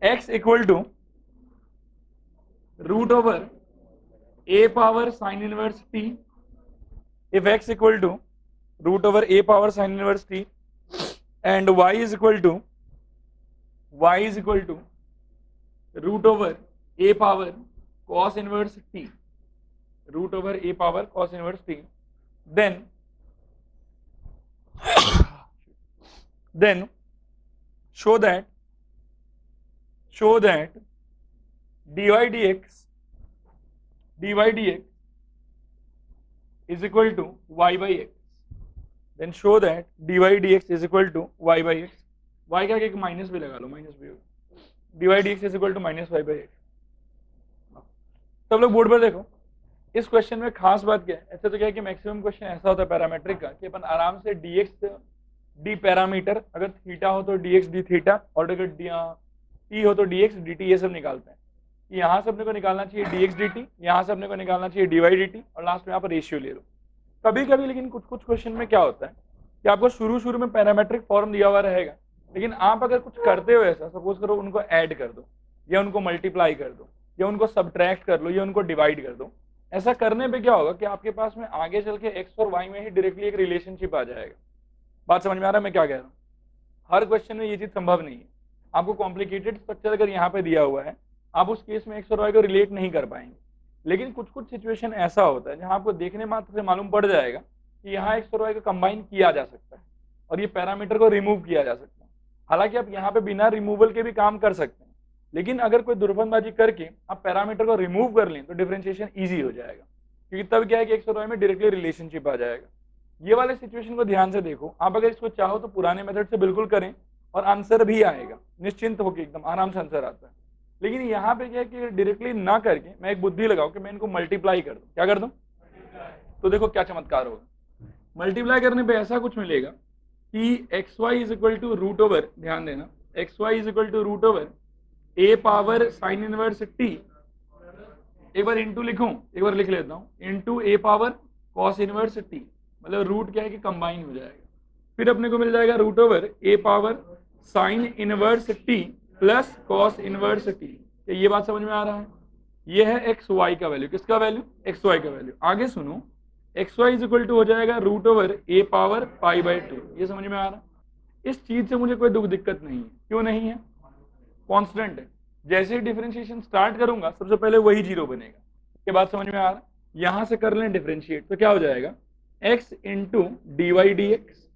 x equal to root over a power sine inverse t, if x equal to root over a power sin inverse t and y is equal to root over a power cos inverse t, root over a power cos inverse t, then show that dy dx is equal to y by x, then show that dy dx is equal to y by x, y का एक minus भी लगा लो, minus भी होगा, dy dx is equal to minus y by x। सब लोग board पर देखो, इस क्वेश्चन में खास बात क्या है, ऐसे तो क्या है कि मैक्सिमम क्वेश्चन ऐसा होता है पैरामेट्रिक का कि अपन आराम से dx d पैरामीटर, अगर थीटा हो तो dx d थीटा, और अगर t हो तो dx dt, ये सब निकालते हैं। यहाँ से अपने को निकालना चाहिए dx dt, यहाँ से अपने को निकालना चाहिए dy dt, और लास्ट में यहाँ पर रेशियो ले लो। कभी कभी लेकिन कुछ क्वेश्चन में क्या होता है कि आपको शुरू में पैरामेट्रिक फॉर्म दिया हुआ रहेगा, लेकिन आप अगर कुछ करते हो ऐसा, सपोज करो उनको ऐड कर दो, या उनको मल्टीप्लाई कर दो, या उनको सब्ट्रैक्ट कर लो, या उनको डिवाइड कर दो, ऐसा करने पे क्या होगा कि आपके पास में आगे चल के x और y में ही डायरेक्टली एक रिलेशनशिप आ जाएगा। बात समझ में आ रहा है मैं क्या कह रहा हूँ? हर क्वेश्चन में ये चीज संभव नहीं है। आपको कॉम्प्लिकेटेड स्ट्रक्चर अगर यहाँ पे दिया हुआ है, आप उस केस में x और y को रिलेट नहीं कर पाएंगे, लेकिन कुछ सिचुएशन ऐसा होता है जहां आपको देखने मात्र से मालूम पड़ जाएगा कि यहाँ x और y को कंबाइन किया जा सकता है और ये पैरामीटर को रिमूव किया जा सकता है। हालांकि आप यहाँ पे बिना रिमूवल के भी काम कर सकते हैं, लेकिन अगर कोई दुर्बलबाजी करके आप पैरामीटर को रिमूव कर लें तो डिफरेंशिएशन ईजी हो जाएगा, क्योंकि तब क्या है कि x और y में डायरेक्टली रिलेशनशिप आ जाएगा। ये वाले सिचुएशन को ध्यान से देखो, आप अगर इसको चाहो तो पुराने मेथड से बिल्कुल करें और आंसर भी आएगा, निश्चिंत होकर एकदम आराम से आंसर आता है। लेकिन यहाँ पे क्या है कि डायरेक्टली ना करके मैं एक बुद्धि लगाऊं कि मैं इनको मल्टीप्लाई कर दूं। क्या कर दूं? तो देखो क्या चमत्कार होगा। मल्टीप्लाई करने पे ऐसा कुछ मिलेगा कि x y is equal to root over, ध्यान देना, x y is equal to root over a power sine inverse t, एक बार इंटू लिखूं, एक बार लिख लेता हूं, into a power cos inverse t, मतलब रूट क्या है कि कंबाइन हो जाएगा। फिर अपने को मिल जाएगा root over a power sine inverse t plus cos inverse t. ये बात समझ में आ रहा है? ये है एक्स वाई का वैल्यू, किसका वैल्यू? एक्स वाई का वैल्यू। आगे सुनो, x y is equal to हो जाएगा root over a power pi by 2। ये समझ में आ रहा है? इस चीज से मुझे कोई दुख दिक्कत नहीं है। क्यों नहीं है? कॉन्स्टेंट है। जैसे ही डिफरेंशिएशन स्टार्ट करूंगा सबसे पहले वही जीरो बनेगा। ये बात समझ में आ रहा है? यहां से कर लें डिफरेंशिएट तो क्या हो जाएगा, x into d y d x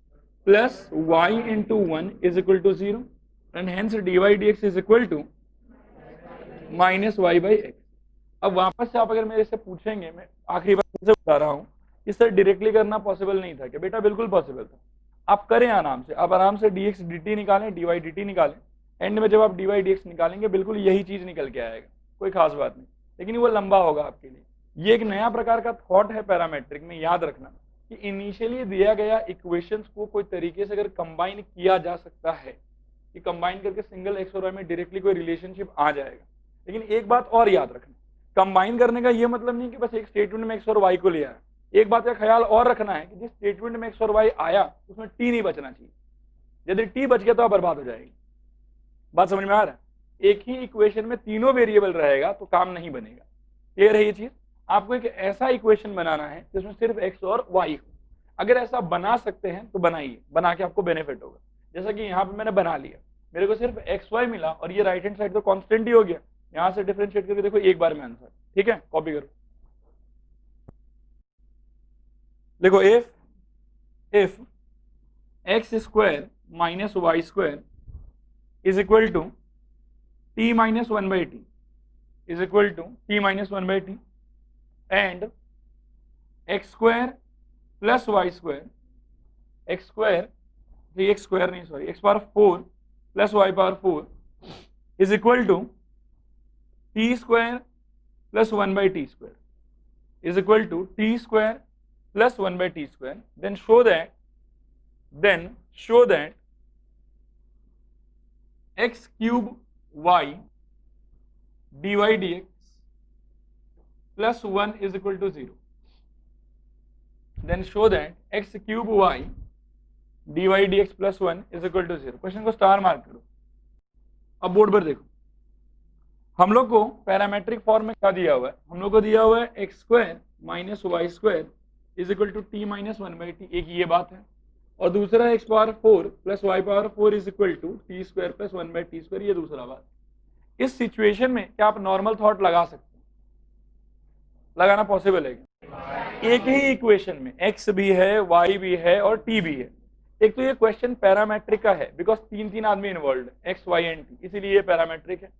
plus y into one is equal to 0 and hence dy dx is equal to minus y by x। अब वापस से आप अगर मेरे से पूछेंगे, मैं आखिरी बार फिर से बता रहा हूँ कि सर डायरेक्टली करना पॉसिबल नहीं था, कि बेटा बिल्कुल पॉसिबल था। आप करें आराम से, आप आराम से dx dt निकालें, dy dt निकालें, एंड में जब आप dy dx निकालेंगे बिल्कुल यही चीज निकल के आएगा, कोई खास बात नहीं, लेकिन वो लंबा होगा आपके लिए। ये एक नया प्रकार का थॉट है पैरामेट्रिक में, याद रखना कि इनिशियली दिया गया इक्वेशंस को कोई तरीके से अगर कंबाइन किया जा सकता है कि कंबाइन करके सिंगल एक्स और वाई में डायरेक्टली कोई रिलेशनशिप आ जाएगा। लेकिन एक बात और याद रखना, कंबाइन करने का ये मतलब नहीं कि बस एक स्टेटमेंट में एक्स और वाई को ले आया। एक बात का ख्याल और रखना है कि जिस स्टेटमेंट में एक्स और वाई आया उसमें टी नहीं बचना चाहिए। यदि टी बच गया तो आप बर्बाद हो जाएगी। बात समझ में आ रहा है? एक ही इक्वेशन में तीनों वेरिएबल रहेगा तो काम नहीं बनेगा। क्लियर है ये चीज? आपको एक ऐसा इक्वेशन बनाना है जिसमें सिर्फ एक्स और वाई हो। अगर ऐसा बना सकते हैं तो बनाइए, बना के आपको बेनिफिट होगा। जैसा कि यहाँ पे मैंने बना लिया, मेरे को सिर्फ एक्स वाई मिला और ये राइट हैंड साइड तो कांस्टेंट ही हो गया। यहां से डिफरेंशिएट करके देखो एक बार में आंसर। ठीक है, कॉपी करो, देखो if x square minus y square is equal to t minus one by t, is equal to t minus one by t, and x square plus y square, x square x square नहीं sorry x power 4 plus y power 4 is equal to t square plus 1 by t square is equal to t square plus 1 by t square. Then show that x cube Y d y d x plus 1 is equal to 0। Then show that x cube y dy dx plus 1 is equal to 0। Question को star mark करो। अब board पर देखो, हम लोग को parametric form में क्या दिया हुआ है, हम लोग को दिया हुआ है x square minus y square is equal to t minus 1/t, एक ये बात है, और दूसरा x power 4 plus y power 4 is equal to t square plus 1/t², ये दूसरा बात। इस सिचुएशन में क्या आप नॉर्मल थॉट लगा सकते हैं? लगाना पॉसिबल है? एक ही इक्वेशन में x भी है, y भी है और t भी है। एक तो ये क्वेश्चन पैरामेट्रिक का है बिकॉज तीन आदमी इन्वॉल्व है, x, y एंड t, इसीलिए ये पैरामेट्रिक है।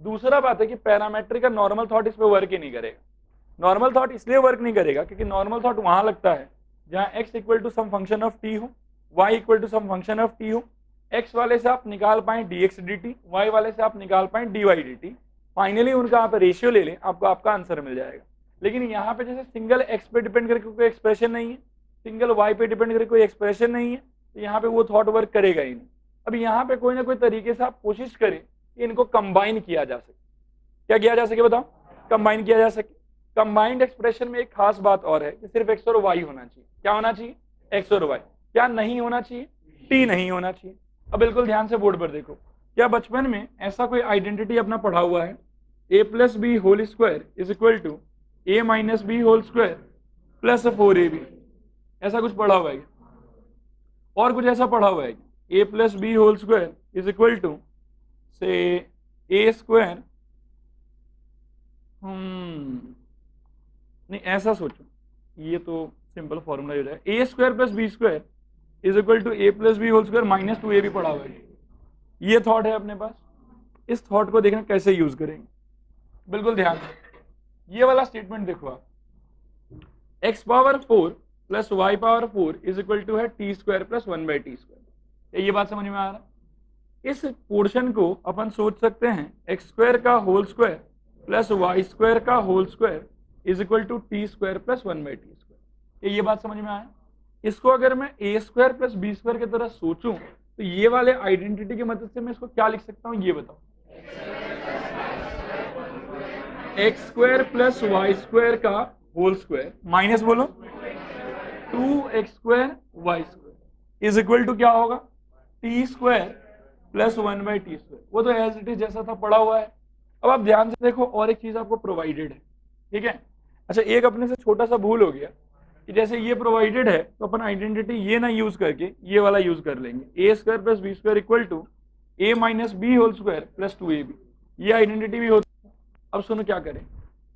दूसरा बात है कि पैरामेट्रिक का नॉर्मल थॉट इस पे वर्क ही नहीं करेगा। नॉर्मल थॉट इसलिए वर्क नहीं करेगा क्योंकि नॉर्मल थॉट वहां लगता है जहां x equal to some function of t हो, y equal to some function of t हो, x वाले से आप निकाल पाए dx dt, y वाले से आप निकाल पाए dy dt, फाइनली उनका आप रेशियो ले लें, आपको आपका आंसर मिल जाएगा। लेकिन यहाँ पे जैसे सिंगल x पे डिपेंड करके कोई एक्सप्रेशन नहीं है, सिंगल y पे डिपेंड करके कोई एक्सप्रेशन नहीं है, तो यहाँ पे वो थॉट वर्क करेगा ही नहीं। अब यहाँ पे कोई ना कोई तरीके से आप कोशिश करें कि इनको कंबाइन किया जा सके। क्या किया जा सके बताओ? कंबाइन किया जा सके। कंबाइंड एक्सप्रेशन में एक खास बात और है कि सिर्फ x और y होना चाहिए। क्या होना चाहिए? x और y। क्या नहीं होना चाहिए? t नहीं होना चाहिए। अब बिल्कुल ध्यान से बोर्ड पर देखो, क्या बचपन में ऐसा कोई आइडेंटिटी अपना पढ़ा हुआ है, a plus b whole square is equal to a minus b whole square plus 4ab, ऐसा कुछ पढ़ा हुआ है? और कुछ ऐसा पढ़ा हुआ है? a plus b whole square is equal to से a स्क्वायर, नहीं ऐसा सोचो, ये तो सिंपल फॉर्मूला हो जाएगा, a square plus b square is equal to a plus b whole square minus 2ab पढ़ा हुआ है। ये थॉट है अपने पास। इस थॉट को देखना कैसे यूज करेंगे, बिल्कुल ध्यान से। ये वाला स्टेटमेंट देखो आप, x power 4 plus y power 4 is equal to है टी स्क्वायर प्लस 1/t²। ये बात समझ में आ रहा है? इस पोर्शन को अपन सोच सकते हैं एक्स स्क्वायर का whole square plus y square का whole square is equal to t square plus 1/t²। ये बात समझ में आया? इसको अगर मैं a square plus b square की तरह सोचूं तो ये वाले आइडेंटिटी की मदद से मैं इसको क्या लिख सकता हूं, ये बताओ। X square plus y square का होल स्क्वायर माइनस बोलो 2x square y square is equal to क्या होगा, टी स्क्वायर प्लस 1/t²। वो तो एज इट इज जैसा था पड़ा हुआ है। अब आप ध्यान से देखो, और एक चीज आपको प्रोवाइडेड है, ठीक है? अच्छा, एक अपने से छोटा सा भूल हो गया कि जैसे ये प्रोवाइडेड है तो अपन आइडेंटिटी ये ना यूज करके ये वाला यूज कर लेंगे, a square plus b square equal to a minus b whole square plus 2ab। ये आइडेंटिटी भी होती है। अब सुनो क्या करें,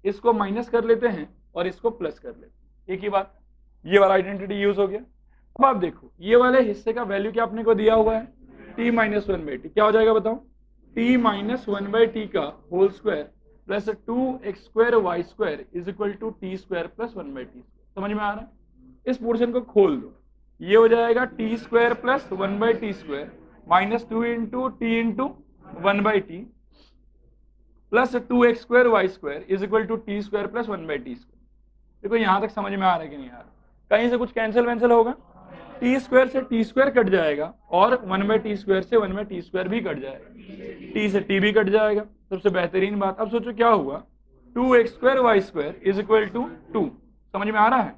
इसको माइनस कर लेते हैं और इसको प्लस कर लेते हैं, एक ही बात। ये वाला आइडेंटिटी यूज हो गया। अब आप देखो, ये वाले हिस्से का वैल्यू क्या आपने को दिया हुआ है, t माइनस 1/t। क्या हो जाएगा बताओ? t माइनस 1/t का whole square plus 2x square y square is equal to t square plus 1/t²। समझ में आ रहा है? इस पोर्शन को खोल दो, ये हो जाएगा t square plus 1/t² minus 2 into t into 1/t plus 2x square y square is equal to t square plus 1/t²। देखो यहां तक समझ में आ रहा है कि नहीं आ रहा? कहीं से कुछ कैंसिल वैंसिल होगा, टी स्क्वायर से टी स्क्वायर कट जाएगा और 1/t² से 1/t² भी कट जाएगा, टी से टी भी कट जाएगा। सबसे बेहतरीन बात, अब सोचो क्या हुआ, 2x square y square is equal to 2। समझ में आ रहा है?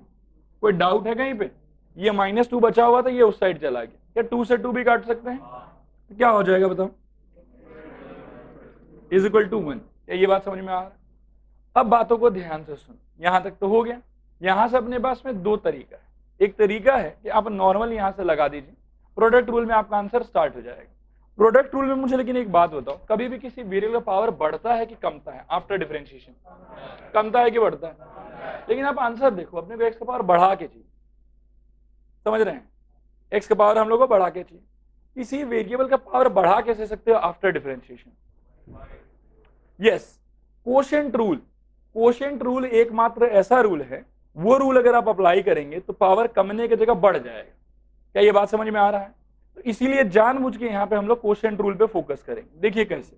कोई डाउट है कहीं पे? ये -2 बचा हुआ था, ये उस साइड चला गया। क्या 2 से 2 भी काट सकते हैं? तो क्या हो जाएगा बताओ? Is equal to 1। क्या ये बात समझ में आ रहा है? अब बातों को ध्यान से सुन, यहां तक तो हो गया। यहां से अपने पास में दो तरीका है। एक तरीका है कि आप नॉर्मल यहां से लगा दीजिए, प्रोडक्ट रूल में आपका आंसर स्टार्ट हो जाएगा। प्रोडक्ट रूल में मुझे लेकिन एक बात बताओ, कभी भी किसी वेरिएबल का पावर बढ़ता है कि कमता है आफ्टर डिफरेंशिएशन? कमता है कि बढ़ता है? लेकिन आप आंसर देखो, अपने को एक्स का पावर बढ़ा के चाहिए। समझ रहे हैं? एक्स का पावर हम लोग को बढ़ा के चाहिए। किसी वेरिएबल का पावर बढ़ा कैसे सकते हो after differentiation? Yes, quotient rule. Quotient rule एकमात्र ऐसा रूल है, वो रूल अगर आप अप्लाई करेंगे तो पावर कमने की जगह बढ़ जाएगा। क्या ये बात समझ में आ रहा है? तो इसीलिए जानबूझ के यहाँ पे हम लोग कोशेंट रूल पे फोकस करेंगे। देखिए कैसे,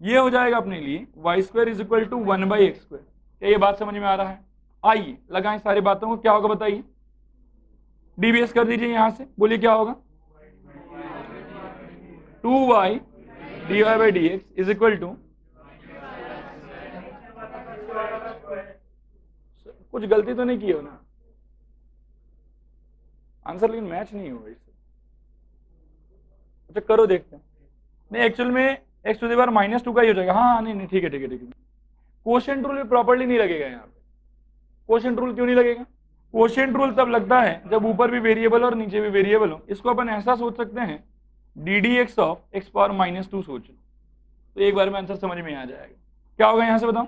ये हो जाएगा अपने लिए y square is equal to 1/x square. क्या ये बात समझ में आ रहा है? आइए लगाएं सारी बातों को, क्या होगा बताइए? डीबीएस कर दीजिए यहां से, बोलिए क्या होगा? 2y dy/dx is equal to, कुछ गलती तो नहीं की हो ना? आंसर लेकिन मैच नहीं होगा इससे। अच्छा करो, देखते हैं। नहीं, एक्चुअल में एक्स टू द पावर -2 का ही हो जाएगा। हाँ नहीं ठीक है। कोशेंट रूल भी प्रॉपर्ली नहीं लगेगा यहाँ पे। कोशेंट रूल क्यों नहीं लगेगा? कोशेंट रूल तब लगता है जब ऊपर भी वेरिएबल और नीचे भी वेरिएबल हो। इसको अपन ऐसा सोच सकते हैं, D d x of x power -2 सोचो, तो एक बार में आंसर समझ में आ जाएगा। क्या होगा यहाँ से बताओ?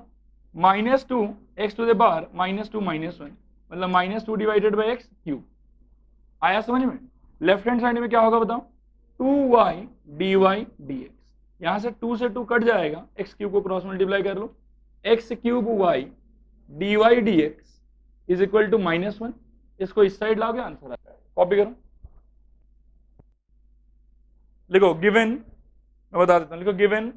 -2 एक्स टू द पावर -2 -1 मतलब -2 डिवाइडेड बाई एक्स क्यूब। आया समझ में? लेफ्ट हैंड साइड में क्या होगा बताओ? 2y dy dx। यहां से 2 से 2 कट जाएगा, एक्स क्यूब को क्रॉस मल्टीप्लाई कर लो, x cube y dy dx is equal to -1। इसको इस साइड लाओगे आंसर आ जाएगा। कॉपी करो, लिखो गिवन, मैं बता देता हूं, लिखो given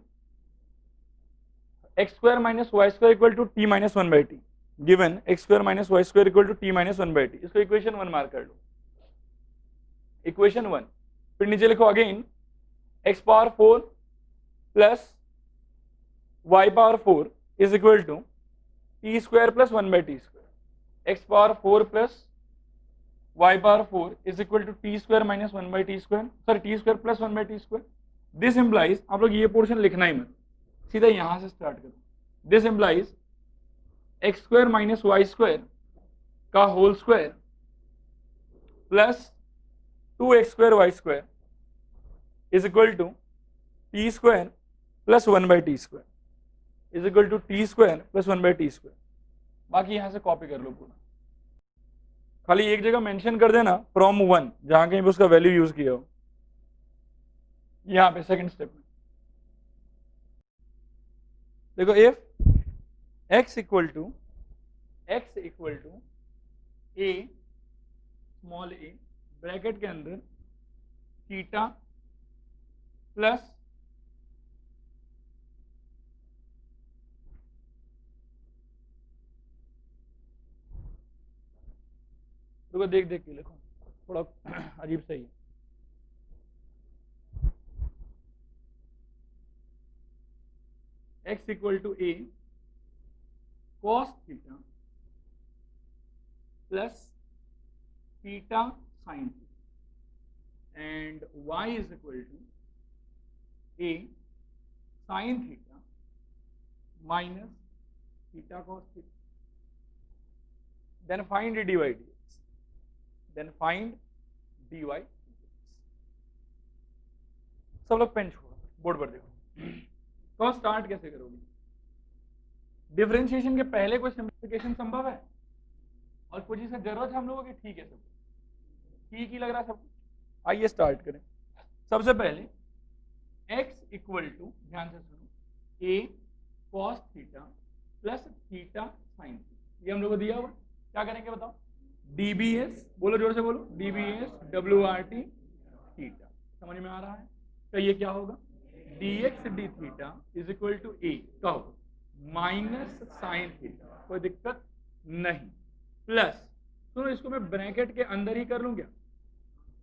x square minus y square equal to t minus 1/t। Given x square minus y square equal to t minus 1/t। इसको इक्वेशन 1 मार्क कर लो, इक्वेशन 1। फिर नीचे लिखो again x power 4 plus y power 4 is equal to t square plus 1/t square. x power 4 plus y power 4 is equal to t square minus 1/t square, sorry t square plus 1/t square. This implies, आप लोग ये portion लिखना ही मत, सीधा यहां से start करो। This implies x square minus y square का whole square plus 2x square y square is equal to t square plus 1/t square is equal to t square plus 1/t square. बाकी यहां से copy कर लो पूरा, खाली एक जगह mention कर देना फ्रॉम 1, जहां कहीं भी उसका वैल्यू यूज किया हो। यहां पे सेकंड स्टेप में देखो, if x equal to a small a bracket के अंदर थीटा प्लस देखो देख के लिखो, थोड़ा अजीब सही है। x equal to a cos theta plus theta sine theta and y is equal to a sine theta minus theta cos theta. Then find dy dx, then find dy dx। सब लोग पेन छोड़ो, board पर देखो। तो start कैसे करोगे? Differentiation के पहले कोई सिंप्लीफिकेशन संभव है? और कुछ इसका जरूरत है हम लोगों की? ठीक है, सब ठीक ही लग रहा है सब। आइए स्टार्ट करें। सबसे पहले x इक्वल टू, ध्यान से सुनो, a cos theta plus theta sine theta, ये हम लोग को दिया हुआ। क्या करेंगे बताओ? dbs, बोलो जोर से बोलो, dbs wrt थीटा। समझ में आ रहा है? तो ये क्या होगा? dx d theta is equal to a कहो माइनस साइन थीटा, कोई दिक्कत नहीं, प्लस सुनो, इसको मैं ब्रैकेट के अंदर ही कर लूं क्या?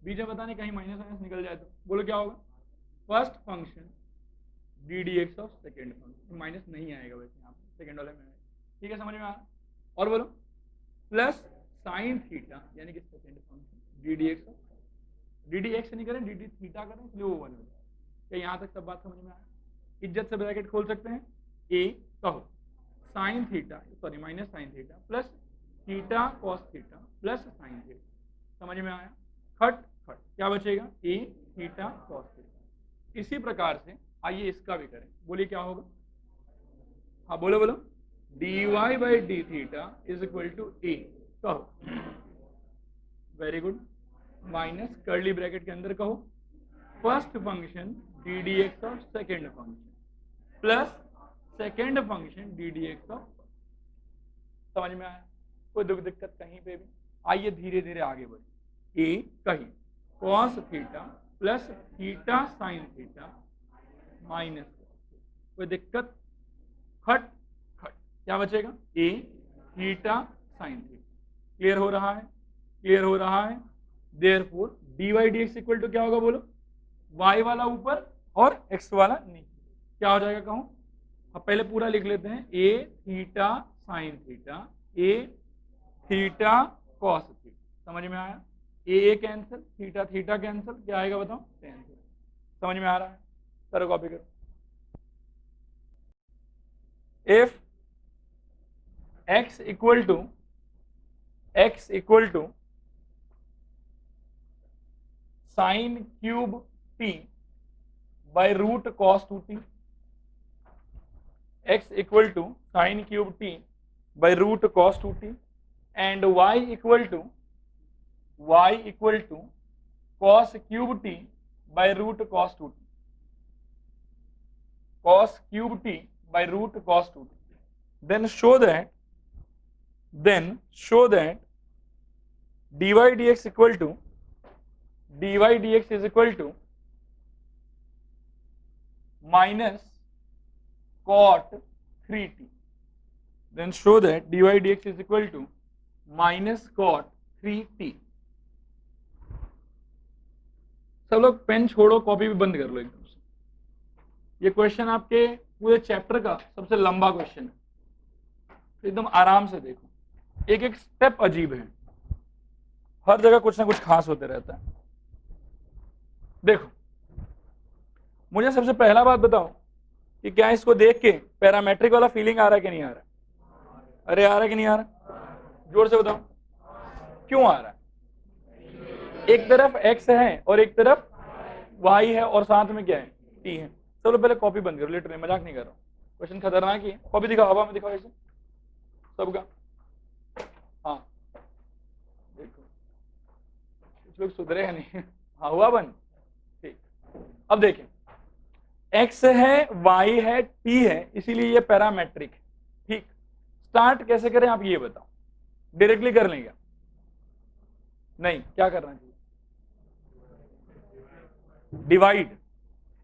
बीच में बताने कहीं माइनस माइनस निकल जाए तो बोलो क्या होगा? First function d d x of second function, minus नहीं आएगा वैसे यहाँ पे, सेकेंड वाले में आएगा। ठीक है, समझ में आ रहा? और बोलो प्लस साइन थीटा यानी कि second function d d x of, D d x नहीं करें, डी डी थीटा करें, इसलिए वो 1 हो जाएगा। क्या यहाँ तक सब बात समझ में आया? इज्जत से ब्रैकेट खोल सकते हैं, ए कहो sine theta, sorry minus sine theta plus theta cos theta plus sine theta. समझ में आया? खट खट क्या बचेगा? A theta cos theta. इसी प्रकार से आइए इसका भी करें, बोलिए क्या होगा? हाँ बोलो बोलो, d y by d theta is equal to a कहो, very good, minus curly bracket के अंदर कहो first function d d x of second function plus second function d d x of. समझ में आया? कोई दुख दिक्कत कहीं पे भी? आइए धीरे धीरे आगे बढ़े। ए कहीं cos theta plus theta sine theta minus, कोई दिक्कत? खट खट क्या बचेगा? A theta sine theta. Clear हो रहा है? क्लियर हो रहा है? Therefore d y d x equal to क्या होगा बोलो? y वाला ऊपर और x वाला नीचे। क्या हो जाएगा कहूं? अब पहले पूरा लिख लेते हैं, a theta sine theta, a theta cos theta. समझ में आया? ए कैंसिल, थीटा थीटा कैंसिल, क्या आएगा बताओ? टेन। समझ में आ रहा है? करो कॉपी करो। If x equal to sine cube t by root cos 2t, x equal to sine cube t by root cos 2t and y equal to cos cube t by root cos 2t, cos cube t by root cos 2t. Then show that dy dx is equal to minus cot 3t. Then show that dy dx is equal to minus cot 3t. सब लोग pen छोड़ो, copy भी बंद कर लो एकदम से। ये question आपके पूरे चैप्टर का सबसे लंबा क्वेश्चन है, एकदम आराम से देखो, एक एक स्टेप अजीब है, हर जगह कुछ ना कुछ खास होते रहता है। देखो, मुझे सबसे पहला बात बताओ कि क्या इसको देख के पैरामेट्रिक वाला फीलिंग आ रहा है कि नहीं आ रहा है? अरे आ रहा है कि नहीं आ रहा? जोर से बताओ, क्यों आ रहा है? एक तरफ x है और एक तरफ y है और साथ में क्या है? t है। चलो पहले कॉपी बंद करो, लिटरली मजाक नहीं कर रहा हूँ, क्वेश्चन खतरनाक ही है। कॉपी दिखाओ, हवा में दिखाओ ऐसे सबका। हाँ देखो, कुछ लोग सुधरेगा नहीं। हाँ हुआ बंद, ठीक। अब देखें, x है, y है, t है, इसीलिए ये पैरामेट्रिक है, ठीक। स्टार्ट कैसे करें आप ये बताओ, डायरेक्टली कर लेंगे? नहीं, क्या करना चाहिए?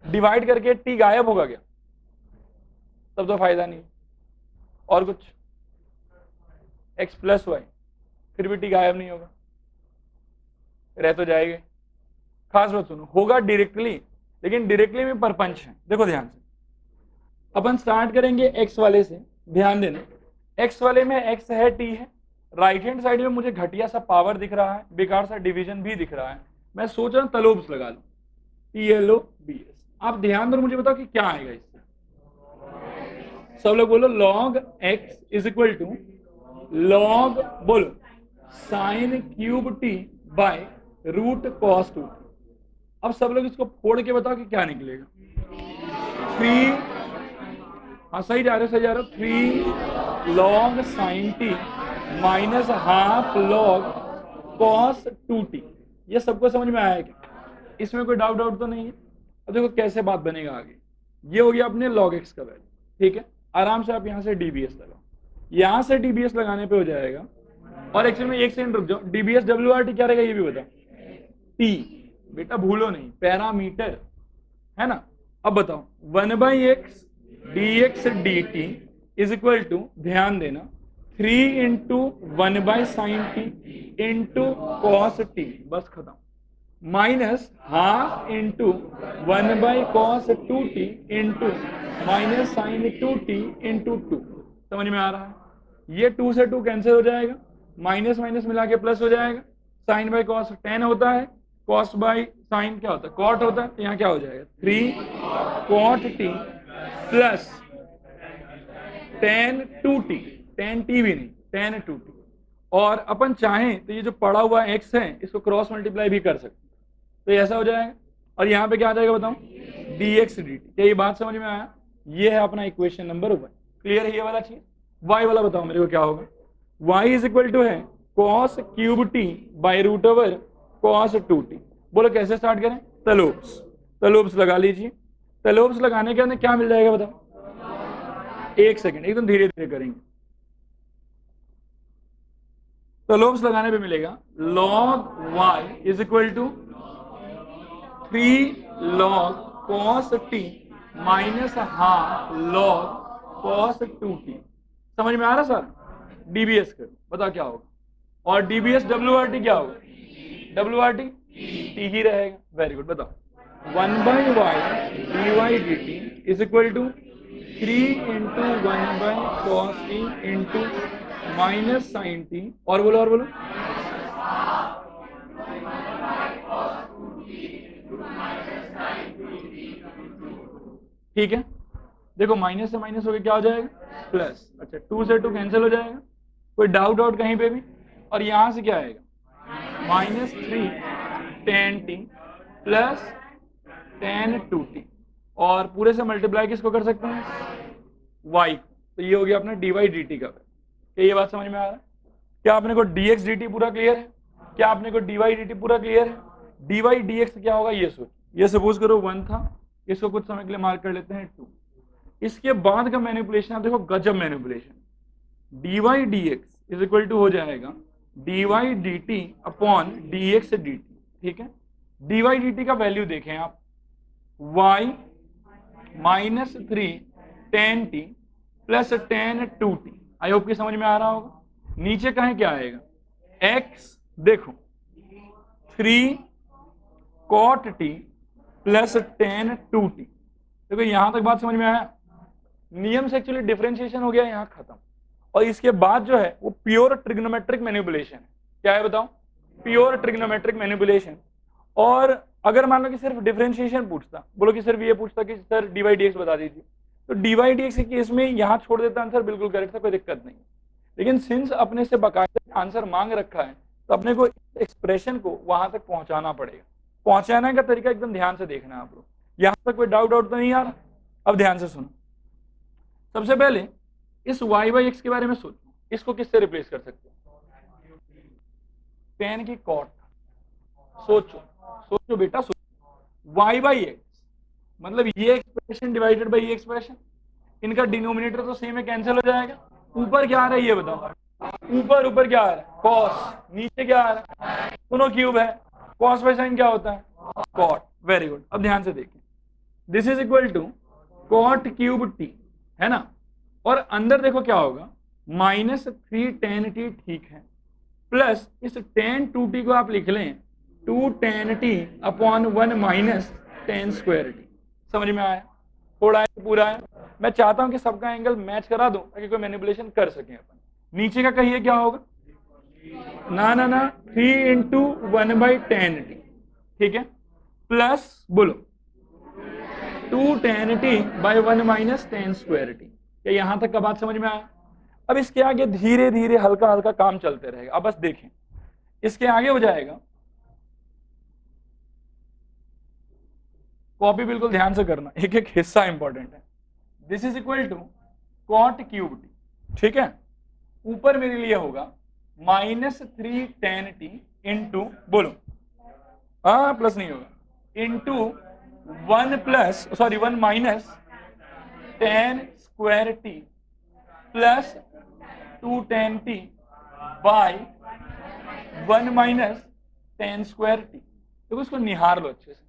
डिवाइड करके t गायब होगा क्या? तब तो फायदा नहीं। और कुछ x प्लस वाई, फिर भी t गायब नहीं होगा, रह तो जाएगा। खास बात सुनो, होगा डायरेक्टली, लेकिन डायरेक्टली में परपंच है। देखो ध्यान से, अपन स्टार्ट करेंगे x वाले से, ध्यान देना, x वाले में x है, t है, राइट हैंड साइड में मुझे घटिया सा पावर दिख रहा है, बेकार सा डिवीजन भी दिख रहा है। मैं सोच रहा हूं तलोब्स लगा लूं, TLOBS। आप ध्यान दो, मुझे बताओ कि क्या आएगा इससे। सब लोग बोलो log x is equal to log, बोलो sine cube t by root cos 2। अब सब लोग इसको फोड़ के बताओ कि क्या निकलेगा। 3, हाँ सही जा रहे हो, 3 log sine t minus half log cos 2t। ये सबको समझ में आया क्या? इसमें कोई डाउट तो नहीं है? अब देखो कैसे बात बनेगा आगे। ये हो गया अपने log x का वैल्यू, ठीक है। आराम से आप यहां से dbs लगाओ, यहां से dbs लगाने पे हो जाएगा। और एक्चुअली में एक सेकंड रुक जाओ, dbs wrt क्या रहेगा ये भी बताओ। t बेटा भूलो नहीं, पैरामीटर है ना। अब बताओ 1/x dx dt is equal to, ध्यान देना, 3 into 1/sin t into cos t, बस खत्म, minus half into 1/cos 2t into minus sine 2t into 2। समझ में आ रहा है? ये 2 से 2 कैंसिल हो जाएगा, माइनस माइनस मिला के प्लस हो जाएगा। साइन बाय कॉस tan होता है, कॉस बाय साइन क्या होता है? कॉट होता है। तो यहाँ क्या हो जाएगा? 3 cot t plus tan 2t, tan t भी नहीं, tan 2t। और अपन चाहें तो ये जो पड़ा हुआ x है इसको क्रॉस मल्टीप्लाई भी कर सकते हैं, तो ऐसा हो जाएगा। और यहाँ पे क्या आ जाएगा बताओ? dx dt। क्या ये बात समझ में आया? ये है अपना इक्वेशन नंबर 1। क्लियर है ये वाला चीज? y वाला बताओ मेरे को क्या होगा? y इज इक्वल टू है cos cube t by root over cos 2t। बोलो कैसे स्टार्ट करें? तलोब्स लगा लीजिए। तलोब्स लगाने के अंदर क्या मिल जाएगा बताओ? एक सेकेंड, एकदम धीरे धीरे करेंगे। तलोब्स लगाने पे मिलेगा log y is equal to 3 log cos t minus half log cos 2t। समझ में आ रहा सर? dbs करो, बताओ क्या होगा? और dbs wrt क्या होगा? wrt t ही रहेगा। वेरी गुड, बताओ 1/y dy dt is equal to 3 into 1/cos t into minus sine t, और बोलो ठीक है। देखो माइनस से माइनस हो गया क्या हो जाएगा प्लस, अच्छा 2 से 2 कैंसिल हो जाएगा, कोई डाउट आउट कहीं पे भी, और यहां से क्या आएगा -3 tan t plus tan 2t, और पूरे से मल्टीप्लाई किसको कर सकते हैं y को, तो ये हो गया अपना dy dt का। क्या ये बात समझ में आ रहा है? क्या आपने को dx dt पूरा क्लियर है? क्या आपने को dy dt पूरा क्लियर है? dy dx क्या होगा ये सोच, ये सपोज करो 1 था, इसको कुछ समय के लिए मार्क कर लेते हैं 2। इसके बाद का मैनिपुलेशन आप देखो गजब manipulation, dy dx is equal to हो जाएगा dy dt upon dx dt, ठीक है। dy dt का वैल्यू देखें आप, y -3 tan t plus tan 2t, आई होप कि समझ में आ रहा होगा। नीचे कहें क्या आएगा x, देखो 3 cot t plus tan 2t, देखो यहां तक बात समझ में आया, नियम से एक्चुअली डिफरेंशिएशन हो गया यहां खत्म, और इसके बाद जो है वो प्योर ट्रिग्नोमेट्रिक मैनिपुलेशन है। क्या है बताओ, प्योर ट्रिग्नोमेट्रिक मैनिपुलेशन। और अगर मान लो कि सिर्फ डिफरेंशिएशन पूछता, बोलो कि सिर्फ ये पूछता कि सर dy dx बता दीजिए, तो dy dx के केस में यहां छोड़ देता आंसर, बिल्कुल करेक्ट था, कोई दिक्कत नहीं। लेकिन सिंस अपने से बाकायदा आंसर मांग रखा है, तो अपने को एक्सप्रेशन को वहां तक पहुंचाना पड़ेगा। पहुंचाने का तरीका एकदम ध्यान से देखना है आप लोग, यहां तक कोई डाउट आउट तो नहीं आ रहा? अब ध्यान से सुनो, सबसे पहले इस y बाई एक्स के बारे में सोचो, इसको किससे रिप्लेस कर सकते हो? tan की कॉट, सोचो सोचो बेटा सोचो, y बाई एक्स मतलब ये एक्सप्रेशन डिवाइडेड बाई ये एक्सप्रेशन, इनका डिनोमिनेटर तो सेम है, कैंसिल हो जाएगा। ऊपर क्या आ रहा है ये बताओ, ऊपर क्या आ रहा है cos, नीचे क्या आ रहा है, दोनों क्यूब है, cos बाई साइन क्या होता है cot, वेरी गुड। अब ध्यान से देखिए, this is equal to cot cube t, है ना, और अंदर देखो क्या होगा -3 tan t, ठीक है, प्लस इस tan 2t को आप लिख लें 2 tan t upon 1 minus tan square t। समझ में आया? थोड़ा है पूरा है, मैं चाहता हूं कि सबका एंगल मैच करा दूं ताकि कोई मैनिपुलेशन कर सके अपन। नीचे का कहिए क्या होगा, ना 3 इंटू 1 बाई tan t, ठीक है, प्लस बोलो 2 tan t by 1 minus tan square t। क्या यहां तक का बात समझ में आया? अब इसके आगे धीरे धीरे हल्का हल्का काम चलते रहेगा। अब बस देखें, इसके आगे हो जाएगा, कॉपी बिल्कुल ध्यान से करना, एक एक हिस्सा इंपॉर्टेंट है। This is equal to cot cube t, ठीक है, ऊपर मेरे लिए होगा -3 tan t इंटू बोलो, हाँ प्लस नहीं होगा, into 1 minus tan square t plus 2 tan t by 1 minus tan square t। तो इसको निहार लो अच्छे से,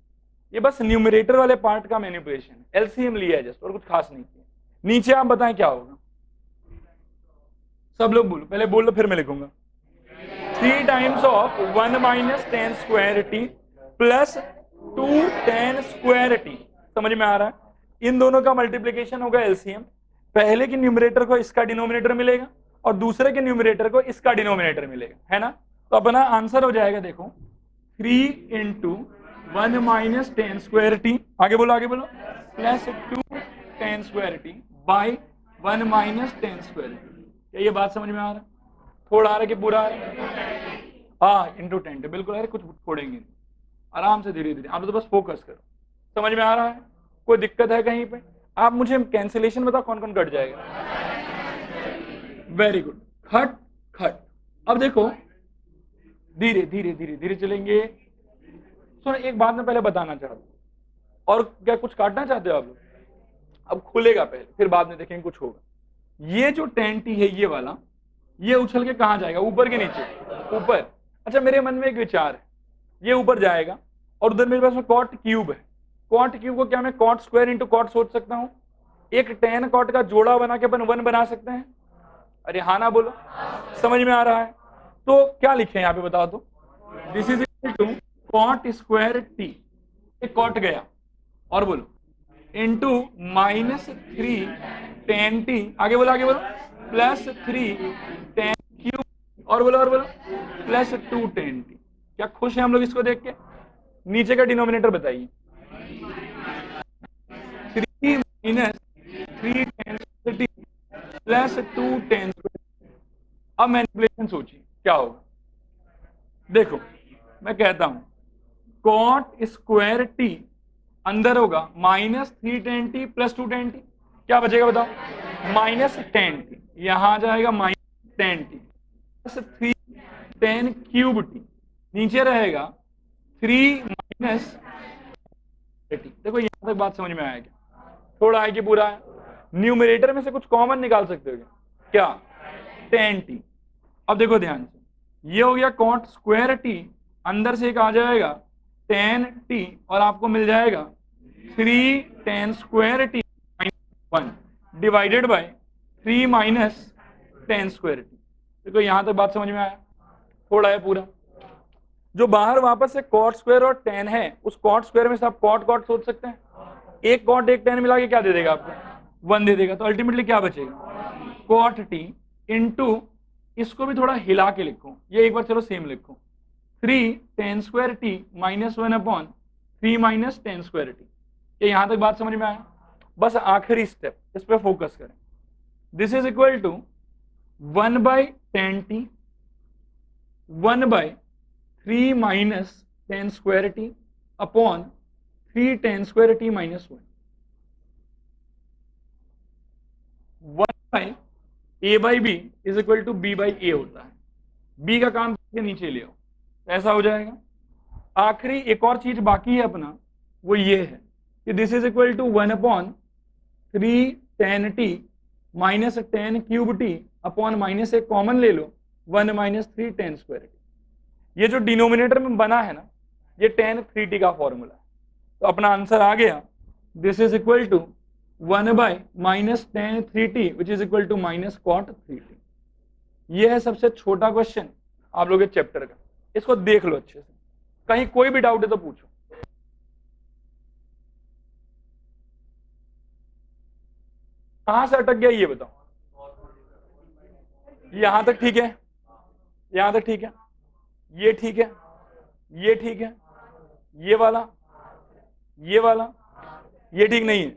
ये बस न्यूमरेटर वाले पार्ट का मैनिपुलेशन है, एलसीएम लिया है जस्ट, और कुछ खास नहीं किया। नीचे आप बताएं क्या होगा, सब लोग बोलो, पहले बोल लो फिर मैं लिखूंगा, 3 times of 1 minus tan square t plus 2 tan square t। समझ में आ रहा है? इन दोनों का मल्टीप्लीकेशन होगा एलसीएम, पहले के न्यूमरेटर को इसका डिनोमिनेटर मिलेगा और दूसरे के न्यूमरेटर को इसका डिनोमिनेटर मिलेगा, है ना। तो अपना आंसर हो जाएगा देखो 3 into 1 minus tan square t, आगे बोलो plus 2 tan square t by 1 minus tan square t। क्या ये बात समझ में आ रहा है? थोड़ा आ रहा है कि पूरा आ रहा है? हाँ इंटू 10, बिल्कुल है, कुछ छोड़ेंगे आराम से धीरे धीरे, आप तो बस फोकस करो। समझ में आ रहा है? कोई दिक्कत है कहीं पे? आप मुझे कैंसिलेशन बताओ कौन कौन कट जाएगा। वेरी गुड, खट खट। अब देखो धीरे धीरे धीरे धीरे चलेंगे। सुनो एक बात मैं पहले बताना चाहता हूँ, और क्या कुछ काटना चाहते हो आप लोग? अब खुलेगा पहले, फिर बाद में देखेंगे कुछ होगा। ये जो tan t है ये वाला, ये उछल के कहाँ जाएगा, ऊपर के नीचे? ऊपर। अच्छा मेरे मन में एक विचार है, ये ऊपर जाएगा और उधर मेरे पास में cot क्यूब है, cot क्यूब को क्या मैं cot स्क्वायर इंटू cot सोच सकता हूँ? एक tan cot का जोड़ा बना के अपन 1 बना सकते हैं। अरे हाँ ना बोलो, समझ में आ रहा है? तो क्या लिखे यहाँ पे बताओ तो, this is equal to cot square t, एक cot गया, और बोलो इंटू -3 tan t, आगे बोलो प्लस 3 tan क्यूब, और बोलो प्लस 2 tan t। क्या खुश हैं हम लोग इसको देख के? नीचे का डिनोमिनेटर बताइए, 3 माइनस प्लस 2tan²। अब मैनिपुलेशन सोचिए क्या होगा। देखो मैं कहता हूं cot स्क्वायर टी अंदर होगा -3tan t plus 2tan t। क्या बचेगा बताओ? -tan t, यहां जाएगा -tan t plus 3tan³ t, नीचे रहेगा 3 माइनस टी। देखो यहां तक बात समझ में आया क्या? थोड़ा है कि पूरा है? न्यूमरेटर में से कुछ कॉमन निकाल सकते हो क्या? tan t। अब देखो ध्यान से, ये हो गया cot स्क्वायर टी, अंदर से एक आ जाएगा tan t और आपको मिल जाएगा 3tan² t - 1 divided by 3 minus tan² t। देखो यहां तक बात समझ में आया? थोड़ा है पूरा? जो बाहर वापस से cot स्क्वायर और tan है, उस cot स्क्वायर में से आप cot cot सोच सकते हैं। एक cot एक tan मिला के क्या दे देगा आपको? 1 दे देगा। तो अल्टीमेटली क्या बचेगा? cot t इंटू, इसको भी थोड़ा हिला के लिखो, ये एक बार चलो सेम लिखो, 3tan² t - 1 upon 3 minus tan² t। ये यहां तक बात समझ में आया? बस आखिरी स्टेप, इस पे फोकस करें। This is equal to 1/tan t 1/3 minus tan² t upon 3tan² t - 1 1/a/b is equal to b/a होता है। b का काम के नीचे ले आओ, ऐसा हो जाएगा। आखिरी एक और चीज बाकी है अपना, वो ये है कि this is equal to 1/3tan t minus tan³ t upon minus एक कॉमन ले लो 1 माइनस 3tan² t। ये जो डिनोमिनेटर में बना है ना, ये tan3t का फॉर्मूला है। तो अपना आंसर आ गया, this is equal to 1/-tan3t which is equal to minus cot3t। ये है सबसे छोटा क्वेश्चन आप लोग के चैप्टर का। इसको देख लो अच्छे से, कहीं कोई भी डाउट है तो पूछो। कहां से अटक गया ये बताओ? यहां तक ठीक है? यहां तक ठीक है? ये ठीक है? ये ठीक है? ये वाला? ये वाला? ये ठीक नहीं है?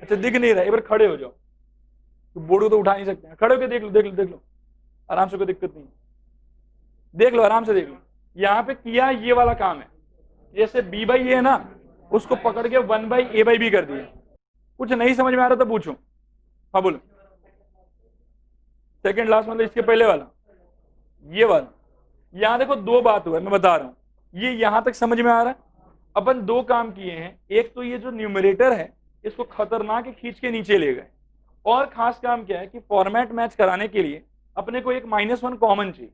अच्छा दिख नहीं रहा, एक बार खड़े हो जाओ, तो बोर्ड को तो उठा नहीं सकते हैं। खड़े होकर देख लो, देख लो, देख लो आराम से, कोई दिक्कत नहीं, देख लो आराम से देख लो। यहाँ पे किया ये वाला काम है, जैसे b/a है ना, उसको पकड़ के 1/a/b कर दिया। कुछ नहीं समझ में आ रहा तो पूछो। हाँ बोलो। सेकंड लास्ट मतलब इसके पहले वाला, ये वाला। यहाँ देखो दो बात हुआ है, मैं बता रहा हूँ, ये यहां तक समझ में आ रहा है? अपन दो काम किए हैं, एक तो ये जो न्यूमरेटर है इसको खतरनाक खींच के नीचे ले गए, और खास काम क्या है कि फॉर्मेट मैच कराने के लिए अपने को एक -1 कॉमन चाहिए।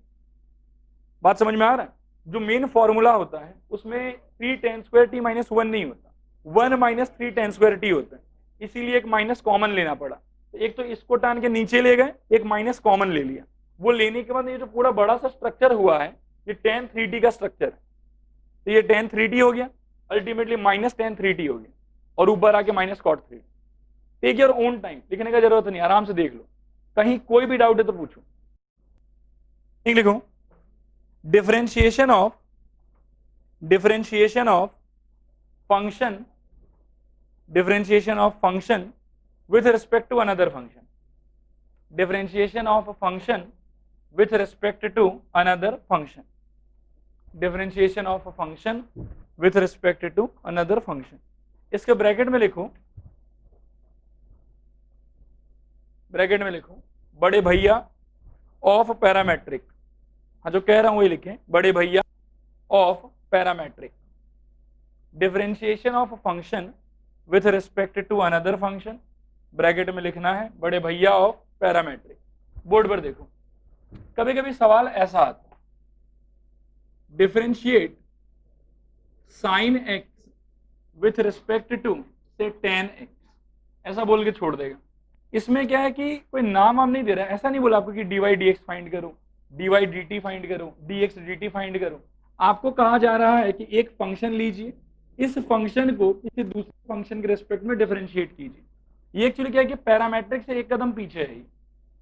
बात समझ में आ रहा है? जो मेन फॉर्मूला होता है उसमें 3tan² t - 1 नहीं होता, 1 माइनस 3tan² t होता है, इसीलिए एक माइनस कॉमन लेना पड़ा। तो एक तो इसको टान के नीचे ले गए, एक माइनस कॉमन ले लिया। वो लेने के बाद ये जो पूरा बड़ा सा स्ट्रक्चर हुआ है, ये tan3t का स्ट्रक्चर है। तो ये tan3t हो गया, अल्टीमेटली -tan3t हो गया, और ऊपर आके -cot3। Take your own time, लिखने का जरूरत नहीं, आराम से देख लो, कहीं कोई भी डाउट है तो पूछो। ठीक लिखो, differentiation of function with respect to another function, differentiation of a function with respect to another function, differentiation of a function with respect to another function। इसके ब्रैकेट में लिखो, ब्रैकेट में लिखो बड़े भैया ऑफ पैरामेट्रिक। हाँ जो कह रहा हूं वही लिखें, बड़े भैया of parametric, differentiation of function with respect to another function, bracket में लिखना है बड़े भैया ऑफ पैरामेट्रिक। बोर्ड पर देखो, कभी कभी सवाल ऐसा आता है, differentiate sine x with respect to से tan x, ऐसा बोल के छोड़ देगा। इसमें क्या है कि कोई नाम हम नहीं दे रहा है, ऐसा नहीं बोला आपको कि dy dx फाइंड करो, dy dt फाइंड करो, dx dt फाइंड करो। आपको कहा जा रहा है कि एक फंक्शन लीजिए, इस फंक्शन को किसी दूसरे फंक्शन के रिस्पेक्ट में डिफरेंशिएट कीजिए। ये एक्चुअली क्या है कि पैरामेट्रिक से एक कदम पीछे है,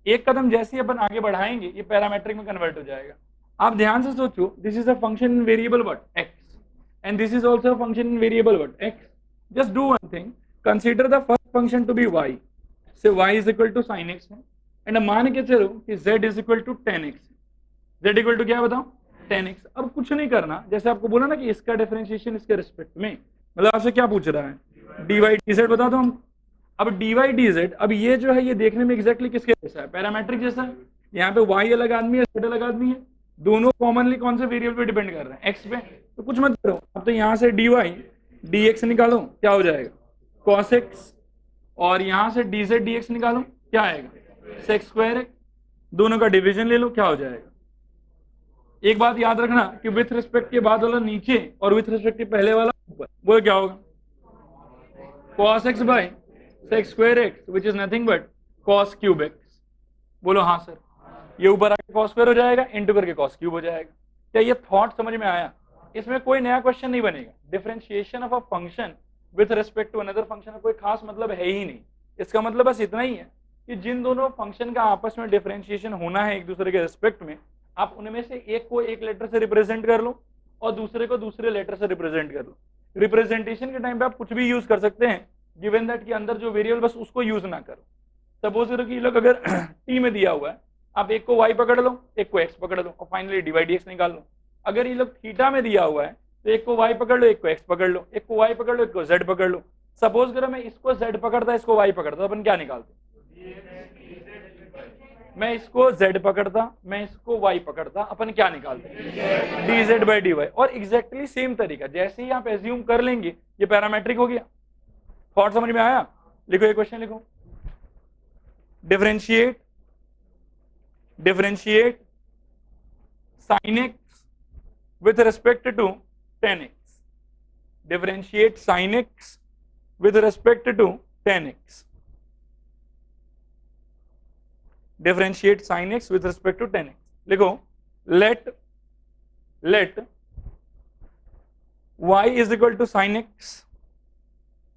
एक कदम जैसे ही अपन आगे बढ़ाएंगे ये पैरामेट्रिक में कन्वर्ट हो जाएगा। आप ध्यान से सोचो, this is a function in variable what x, and this is also a function in variable what x। Just do one thing, consider the first function to be y, say y is equal to sin x है, and मान के चलो कि z is equal to 10x, z equal to क्या बताओ 10x। अब कुछ नहीं करना, जैसे आपको बोला ना कि इसका डिफरेंशिएशन इसके रिस्पेक्ट में, मतलब आपसे क्या पूछ रहा है dy dz बता दो हम। अब dy dz, अब ये जो है ये देखने में एग्जैक्टली किसके जैसा है, पैरामेट्रिक जैसा है। यहाँ पे y अलग आदमी है, z अलग आदमी है, दोनों कॉमनली कौन से वेरिएबल पे डिपेंड कर रहे हैं, x पे। तो कुछ मत करो, अब तो यहाँ से dy dx निकालो, क्या हो जाएगा cos x, और यहाँ से dz dx निकालो, क्या आएगा sec स्क्वायर x, दोनों का डिवीजन ले लो, क्या हो जाएगा। एक बात याद रखना कि विथ रिस्पेक्ट के बाद वाला नीचे और विथ रिस्पेक्ट के पहले वाला ऊपर, वो क्या होगा cos x by sec square x which is nothing but cos cube x। बोलो हाँ सर, ये ऊपर आके cos स्क्वायर हो जाएगा, इंटू करके cos क्यूब हो जाएगा। क्या ये थॉट समझ में आया? इसमें कोई नया क्वेश्चन नहीं बनेगा। Differentiation of a function with respect to another function का कोई खास मतलब है ही नहीं। इसका मतलब बस इतना ही है कि जिन दोनों फंक्शन का आपस में डिफरेंशिएशन होना है एक दूसरे के रिस्पेक्ट में, आप उनमें से एक को एक लेटर से रिप्रेजेंट कर लो और दूसरे को दूसरे लेटर से रिप्रेजेंट कर लो। रिप्रेजेंटेशन के टाइम पे आप कुछ भी यूज कर सकते हैं, गिवन दैट के अंदर जो वेरिएबल बस उसको यूज ना करो। सपोज करो कि लोग अगर टी में दिया हुआ है, आप एक को y पकड़ लो, एक को x पकड़ लो और फाइनली dy dx निकाल लो। अगर ये लोग थीटा में दिया हुआ है तो एक को y पकड़ लो, एक को x पकड़ लो, एक को y पकड़ लो, एक को z पकड़ लो। सपोज करो मैं इसको z पकड़ता, इसको y पकड़ता, अपन क्या निकालते? मैं इसको z पकड़ता, मैं इसको y पकड़ता, अपन क्या निकालते? dz by dy। और एग्जैक्टली सेम तरीका, जैसे ही आप एज्यूम कर लेंगे ये पैरामेट्रिक हो गया। थॉट समझ में आया? लिखो ये क्वेश्चन लिखो, differentiate sin x with respect to tan x, differentiate sin x with respect to tan x, differentiate sin x with respect to tan x। लिखो let y is equal to sin x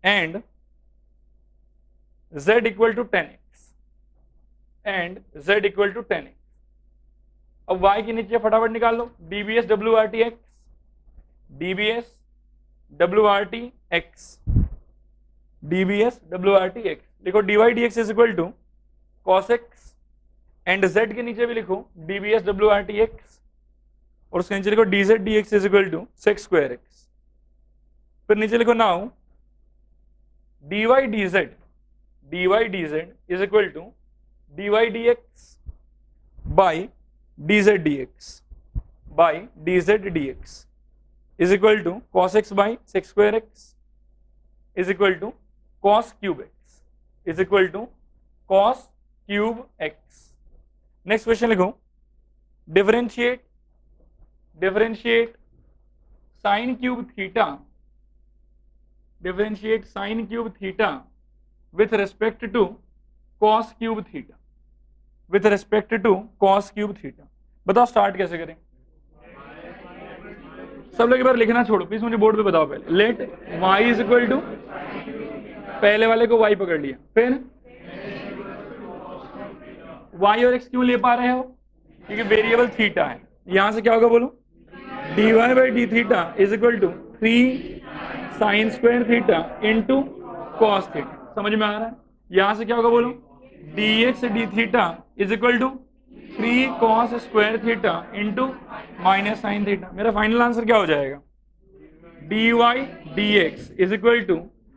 and z equal to tan x and z equal to tan x। अब y के नीचे फटाफट निकाल लो, dbs wrt x, dbs wrt x, dbs wrt x। लिखो dy dx is equal to cos x and z के नीचे भी लिखो dbs wrt x और उसके नीचे लिखो dz dx is equal to sec square x। फिर नीचे लिखो now dy dz is equal to dy dx by dz dx by dz dx is equal to cos x by sec square x is equal to cos cube x is equal to cos cube x। Next question लिखो, differentiate sine cube theta, differentiate sine cube theta with respect to cos cube theta, with respect to cos cube theta. बताओ start कैसे करें? सब लोग एक बार लिखना छोड़ो please, मुझे बोर्ड पे बताओ पहले। Let y is equal to, पहले वाले को y पकड़ लिया, फिर y और x क्यों ले पा रहे हो? क्योंकि वेरिएबल थीटा है। यहां से क्या होगा बोलो, dy by d theta is equal to 3 sine square theta into cos theta. समझ में आ रहा है? यहां से क्या होगा बोलो, dx d theta is equal to 3 cos square theta into minus sine theta. मेरा फाइनल आंसर क्या हो जाएगा, dy dx is equal to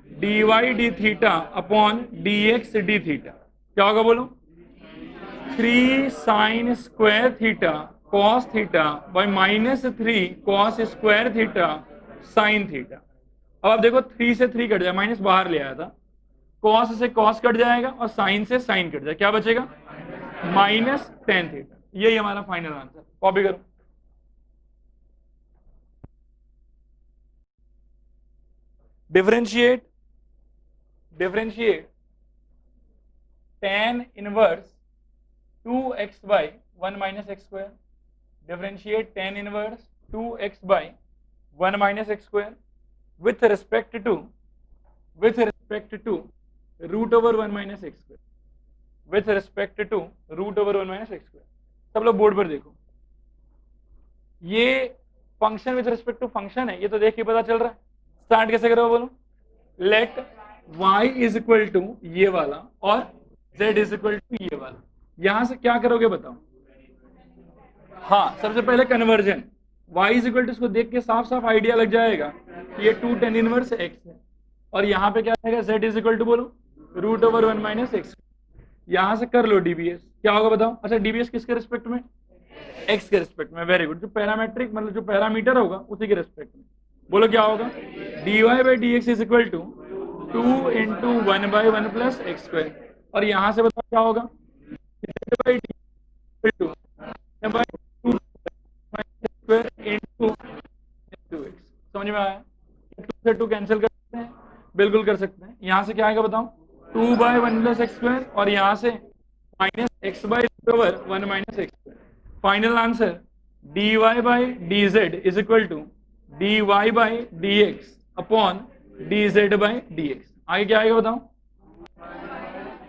dy d theta upon dx d theta. क्या होगा बोलो, 3 sine square theta cos theta by minus 3 cos square theta sine theta. अब आप देखो 3 से 3 कट जाए, माइनस बाहर ले आया था, cos से cos कट जाएगा और साइन से साइन कट जाएगा, क्या बचेगा माइनस टेन थीटा। यही हमारा फाइनल आंसर। कॉपी करो, differentiate tan inverse 2x by 1 minus x square, differentiate tan inverse 2x by 1 minus x square with respect to root over 1 minus x square, with respect to root over 1 minus x square. सब लोग board पर देखो, ये function with respect to function है, ये तो देख के पता चल रहा है। स्टार्ट कैसे करो बोलो, let y is equal to ये वाला और z इज इक्वल टू ये वाला। यहां से क्या करोगे बताओ? हाँ, सबसे पहले conversion, y is equal to, इसको देख के साफ साफ आइडिया लग जाएगा कि ये 2 tan इनवर्स x है, और यहाँ पे क्या आएगा, z इज इक्वल टू बोलो √1 - x। यहां से कर लो डीबीएस, क्या होगा बताओ? अच्छा, डीबीएस किसके रिस्पेक्ट में? x के रिस्पेक्ट में, वेरी गुड। जो पैरामेट्रिक मतलब जो पैरामीटर होगा उसी के रिस्पेक्ट में, बोलो क्या होगा? dy/dx is equal to 2 × 1/1 + x²। और यहां से बताओ क्या होगा? समझ में आया? 2 से 2 कैंसिल कर सकते हैं, बिल्कुल कर सकते हैं। यहां से क्या आएगा बताओ? 2/1 + x², और यहां से -x/1 - x²। Final answer dy/dz is equal to dy/dx upon dz/dx। आगे क्या आएगा बताओ?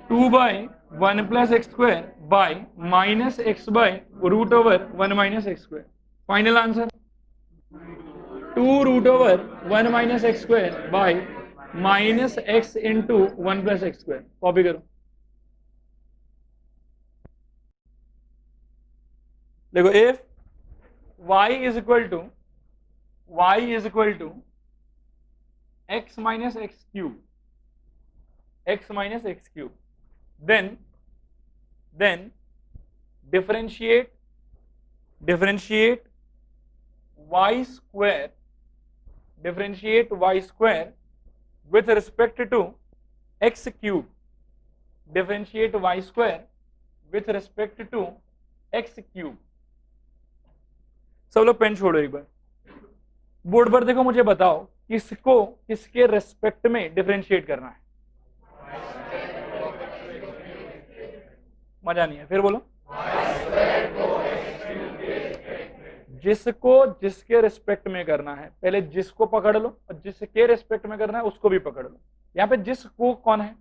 2/1 + x² by -x/√1 - x²। Final answer 2√1 - x² by -x × 1 + x²। Copy करो, देखो if y is equal to x - x³, then differentiate y² with respect to x³, differentiate y² with respect to x³। सब लोग pen छोड़ो एक बार, board पर देखो, मुझे बताओ किसको किसके रेस्पेक्ट में डिफरेंशिएट करना है? मजा नहीं है, फिर बोलो। जिसको जिसके रिस्पेक्ट में करना है, पहले जिसको पकड़ लो, और जिसके रिस्पेक्ट में करना है उसको भी पकड़ लो। यहाँ पे जिसको कौन है?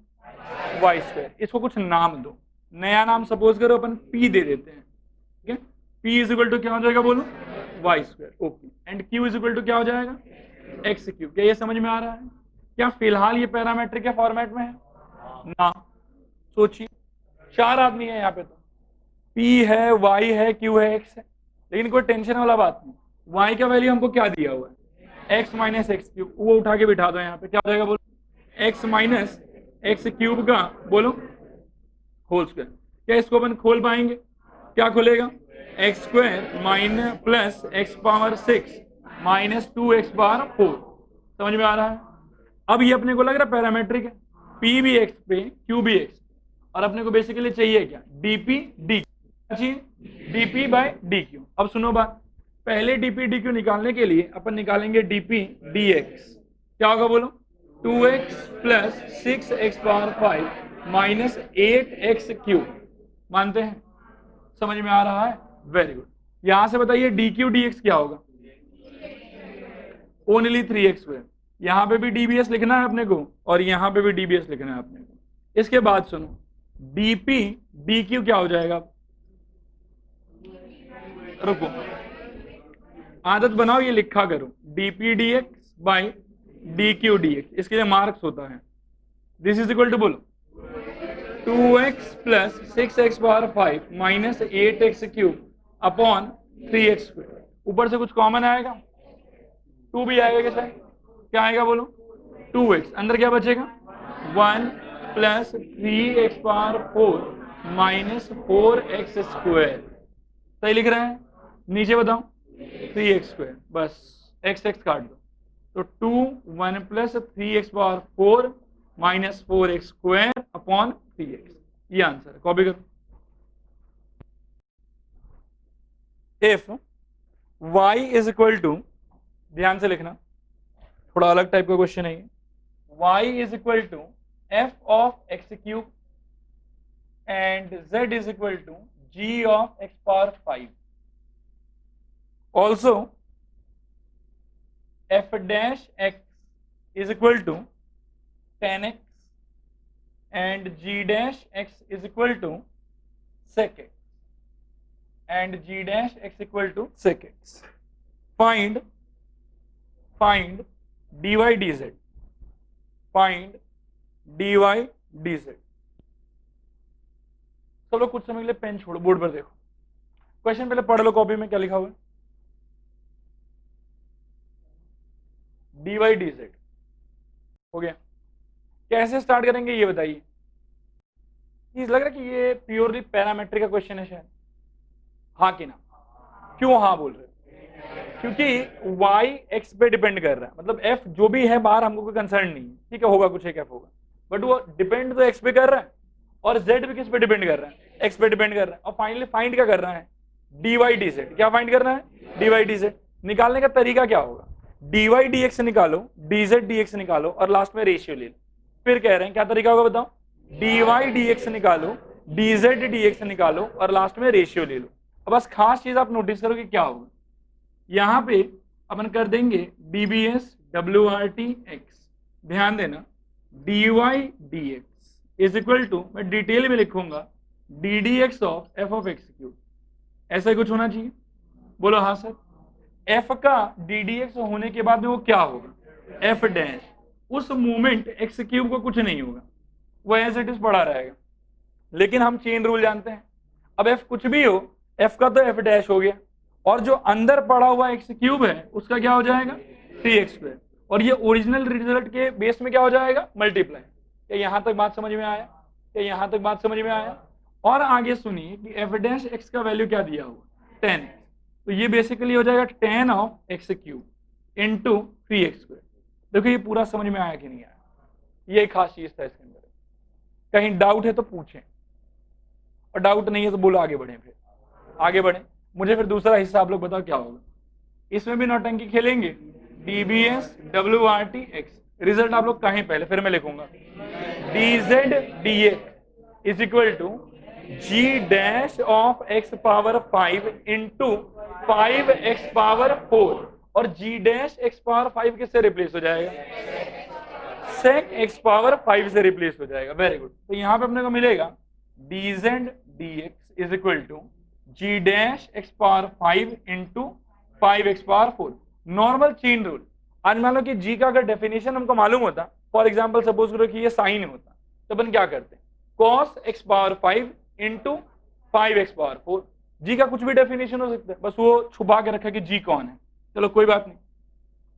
y²। इसको कुछ नाम दो, नया नाम सपोज करो अपन p दे देते हैं, ठीक है? p इज इक्वल टू क्या हो जाएगा बोलो? y²। Okay, and q is equal to क्या हो जाएगा? x³। क्या ये समझ में आ रहा है? क्या फिलहाल ये पैरामेट्रिक के फॉर्मेट में है ना? सोचिए, 4 आदमी है यहाँ पे, तो p है, y है, q है, x है, लेकिन कोई टेंशन वाला बात नहीं। y का वैल्यू हमको क्या दिया हुआ है? x - x³। वो उठा के बिठा दो यहाँ पे, क्या हो जाएगा बोलो? x - x³ का बोलो होल स्क्वायर। क्या इसको अपन खोल पाएंगे? क्या खुलेगा? x² + x⁻6 - 2x⁴। समझ में आ रहा है? अब ये अपने को लग रहा है पैरामेट्रिक है, p भी x पे, q भी x पे, और अपने को बेसिकली चाहिए क्या? dp dq, dp/dq। अब सुनो बात, पहले dp dq निकालने के लिए अपन निकालेंगे dp dx। क्या होगा बोलो? 2x + 6x⁵ - 8x³। मानते हैं? समझ में आ रहा है? Very good. यहां से बताइए dq dx क्या होगा? Only 3x²। यहां पे भी डीबीएस लिखना है अपने को, और यहां पे भी डीबीएस लिखना है अपने को। इसके बाद सुनो, dp dq क्या हो जाएगा? रुको, आदत बनाओ, ये लिखा करो, dp dx by dq dx, इसके लिए मार्क्स होता है। दिस इज इक्वल टू बोलो 2x + 6x⁵ - 8x³ upon 3x²। ऊपर से कुछ कॉमन आएगा? 2 भी आएगा क्या? क्या आएगा बोलो? 2x, अंदर क्या बचेगा? 1 + 3x⁴ - 4x²। सही लिख रहे हैं? नीचे बताओ 3x², बस x काट दो, तो 2 1 + 3x⁴ - 4x² अपॉन 3x। ये आंसर है, कॉपी करो। If y is equal to, ध्यान से लिखना, थोड़ा अलग टाइप का क्वेश्चन है ये, y is equal to f(x³ and z is equal to g(x⁵). Also f' x is equal to 10x and g' x is equal to sec x and g' x equal to sec x. Find dy dz. Find dy dz. सब लोग कुछ समय के लिए pen छोड़ो, board पर देखो, question पहले पढ़ लो कॉपी में क्या लिखा हुआ है। dy dz हो गया। कैसे स्टार्ट करेंगे ये बताइए। लग रहा है कि ये प्योरली पैरामेट्रिक का क्वेश्चन है शायद, हाँ कि ना? क्यों हाँ बोल रहे? क्योंकि y x पे डिपेंड कर रहा है, मतलब f जो भी है बाहर हमको कोई कंसर्न नहीं है, ठीक है, होगा कुछ एक f होगा, बट वो डिपेंड तो x पे कर रहा है, और z भी किस पे डिपेंड कर रहा है? x पे डिपेंड कर रहा है। और फाइनली फाइंड क्या कर रहा है? dy dz। क्या फाइंड करना है? dy dz। निकालने का तरीका क्या होगा? dy dx निकालो, dz dx निकालो, और लास्ट में रेशियो ले लो। फिर कह रहे हैं क्या तरीका होगा बताओ? dy dx निकालो, dz dx निकालो, और लास्ट में रेशियो ले लो। अब बस खास चीज आप नोटिस करो कि क्या होगा, यहां पे अपन कर देंगे dbs wrt x। ध्यान देना, dy dx is equal to, मैं डिटेल में लिखूंगा, ddx of f of x cube. ऐसा ही कुछ होना चाहिए, बोलो हाँ सर। f का ddx होने के बाद में वो क्या होगा? f डैश, उस मोमेंट x क्यूब को कुछ नहीं होगा, वो एज इट इज पड़ा रहेगा। लेकिन हम चेन रूल जानते हैं, अब f कुछ भी हो, f का तो f डैश हो गया, और जो अंदर पड़ा हुआ x क्यूब है उसका क्या हो जाएगा? 3x²। और ये ओरिजिनल रिजल्ट के बेस में क्या हो जाएगा? मल्टीप्लाई। क्या यहां तक बात समझ में आया? क्या यहां तक बात समझ में आया? और आगे सुनिए कि f डैश x का वैल्यू क्या दिया हुआ? 10। तो ये बेसिकली हो जाएगा 10 of x cube into 3x²। देखो ये पूरा समझ में आया कि नहीं आया? ये खास चीज था इसके अंदर। कहीं डाउट है तो पूछें, और डाउट नहीं है तो बोलो आगे बढ़े। फिर आगे बढ़े, मुझे फिर दूसरा हिस्सा आप लोग बताओ क्या होगा। इसमें भी नौटंकी खेलेंगे, dbs wrt x। रिजल्ट आप लोग कहें पहले, फिर मैं लिखूंगा dz dx is equal to g dash of x power 5 into 5x power 4। और g डैश x पावर 5 किससे रिप्लेस हो जाएगा? sec x पावर 5 से रिप्लेस हो जाएगा। Very good. तो यहां पे अपने को मिलेगा dz dx is equal to g dash x power 5 into 5x power 4। Normal chain rule. आज मान लो कि g का अगर डेफिनेशन हमको मालूम होता, फॉर एग्जांपल सपोज करो कि ये साइन होता, तो अपन क्या करते? cos x power 5 into 5x power 4। g का कुछ भी डेफिनेशन हो सकता है, बस वो छुपा के रखा कि g कौन है। चलो कोई बात नहीं,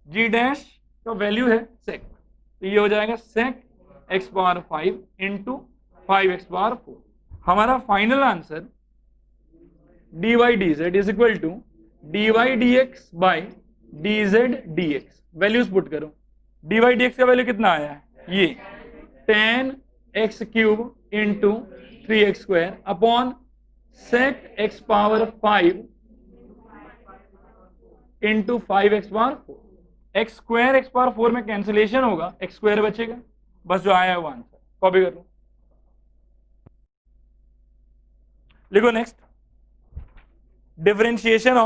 g डैश का वैल्यू है sec, तो ये हो जाएगा sec x power 5 into 5x power 4। हमारा final answer dy dz is equal to dy dx by dz dx। Values put करो, dy dx का वैल्यू कितना आया है? ये 10x cube into 3x² upon sec x power 5 into 5x power 4। x² x power 4 में cancellation होगा, x² बचेगा, बस जो आया है वो आंसर। कॉपी कर लो, लिखो next. Differentiation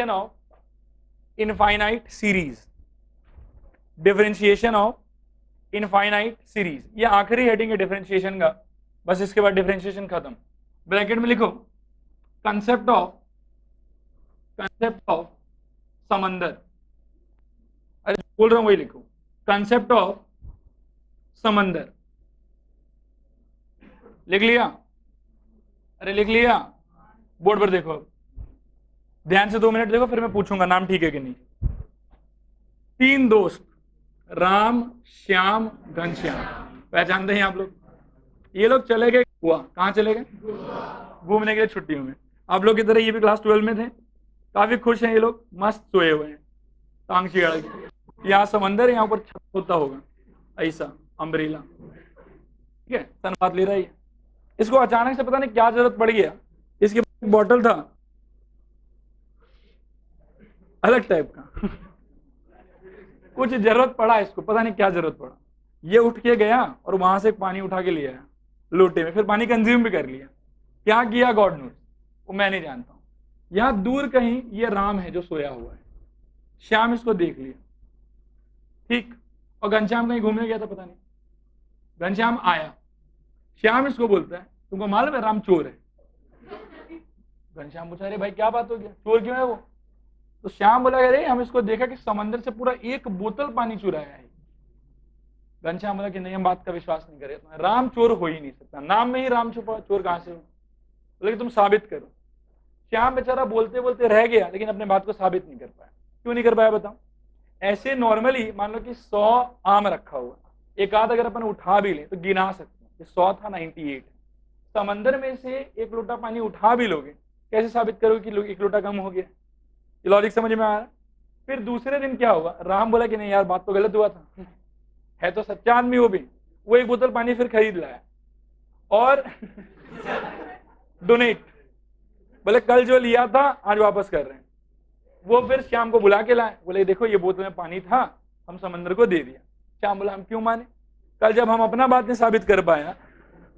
of infinite series. Differentiation of infinite series, ये आखिरी हेडिंग है डिफरेंशिएशन का, बस इसके बाद डिफरेंशिएशन खत्म। ब्रैकेट में लिखो कंसेप्ट ऑफ समंदर। अरे बोल रहा हूं वही लिखो, कंसेप्ट ऑफ समंदर। लिख लिया? अरे लिख लिया? बोर्ड पर देखो, ध्यान से 2 मिनट देखो, फिर मैं पूछूंगा नाम ठीक है कि नहीं। 3 दोस्त, राम श्याम घनश्याम, पहचानते हैं आप लोग? ये लोग चले गए गोवा। कहाँ चले गए? घूमने के लिए छुट्टियों में। आप लोग की तरह ये भी क्लास 12 में थे, काफी खुश हैं ये लोग, मस्त सोए हुए हैं टांग चिड़ा के। यहाँ समंदर है, यहाँ ऊपर छत होता होगा ऐसा अम्ब्रेला, ठीक है, सनबात ले रहा है। इसको अचानक से पता नहीं क्या जरूरत पड़ गया, इसके बॉटल था अलग टाइप का कुछ जरूरत पड़ा इसको, पता नहीं क्या जरूरत पड़ा, ये उठ के गया और वहां से पानी उठा के लिया लोटे में, फिर पानी कंज्यूम भी कर लिया। क्या किया गॉड नोस, वो मैं नहीं जानता हूं। यहां दूर कहीं ये राम है जो सोया हुआ है, श्याम इसको देख लिया, ठीक, और घनश्याम कहीं घूमने गया था पता नहीं। घनश्याम आया, श्याम इसको बोलता है तुमको मालूम है राम चोर है। घनश्याम पूछा अरे भाई क्या बात हो गया, चोर क्यों है वो? तो श्याम बोला अरे हम इसको देखा कि समंदर से पूरा 1 बोतल पानी चुराया है। घनश्याम बोला कि नहीं, हम बात का विश्वास नहीं करें, राम चोर हो ही नहीं सकता, नाम में ही राम छुपा, चोर कहां से हो? बोले कि तुम साबित करो। श्याम बेचारा बोलते बोलते रह गया, लेकिन अपने बात को साबित नहीं कर पाया। क्यों नहीं कर पाया बताओ? ऐसे नॉर्मली मान लो कि 100 आम रखा हुआ, एक आध अगर अपन उठा भी लें तो गिना सकते हैं, 100 था 98। समंदर में से एक लोटा पानी उठा भी लोगे, कैसे साबित करोगे कि एक लोटा कम हो गया? ये लॉजिक समझ में आ रहा? फिर दूसरे दिन क्या हुआ, राम बोला कि नहीं यार, बात तो गलत हुआ था, है तो सच्चा आदमी वो एक बोतल पानी फिर खरीद लाया और डोनेट, बोले कल जो लिया था आज वापस कर रहे हैं। वो फिर श्याम को बुला के लाए, बोले देखो ये बोतल में पानी था, हम समंदर को दे दिया। श्याम बोला हम क्यों माने, कल जब हम अपना बात नहीं साबित कर पाया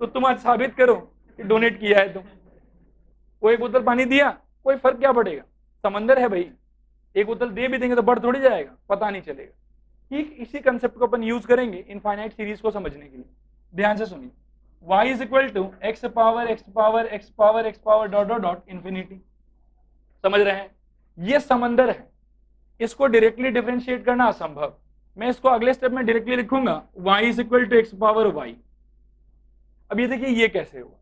तो तुम आज साबित करो कि डोनेट किया है तुम। वो एक बोतल पानी दिया, कोई फर्क क्या पड़ेगा, समंदर है भाई, एक बोतल दे भी देंगे तो बढ़ थोड़ी जाएगा, पता नहीं चलेगा। ठीक इसी कंसेप्ट को अपन यूज करेंगे इनफाइनाइट सीरीज को समझने के लिए। ध्यान से सुनिए, y is equal to x power x power x power x power dot dot dot infinity. समझ रहे हैं? ये समंदर है, इसको डायरेक्टली डिफरेंशिएट करना असंभव। मैं इसको अगले स्टेप में डायरेक्टली लिखूंगा y is equal to x power y। अब ये देखिए ये कैसे हुआ,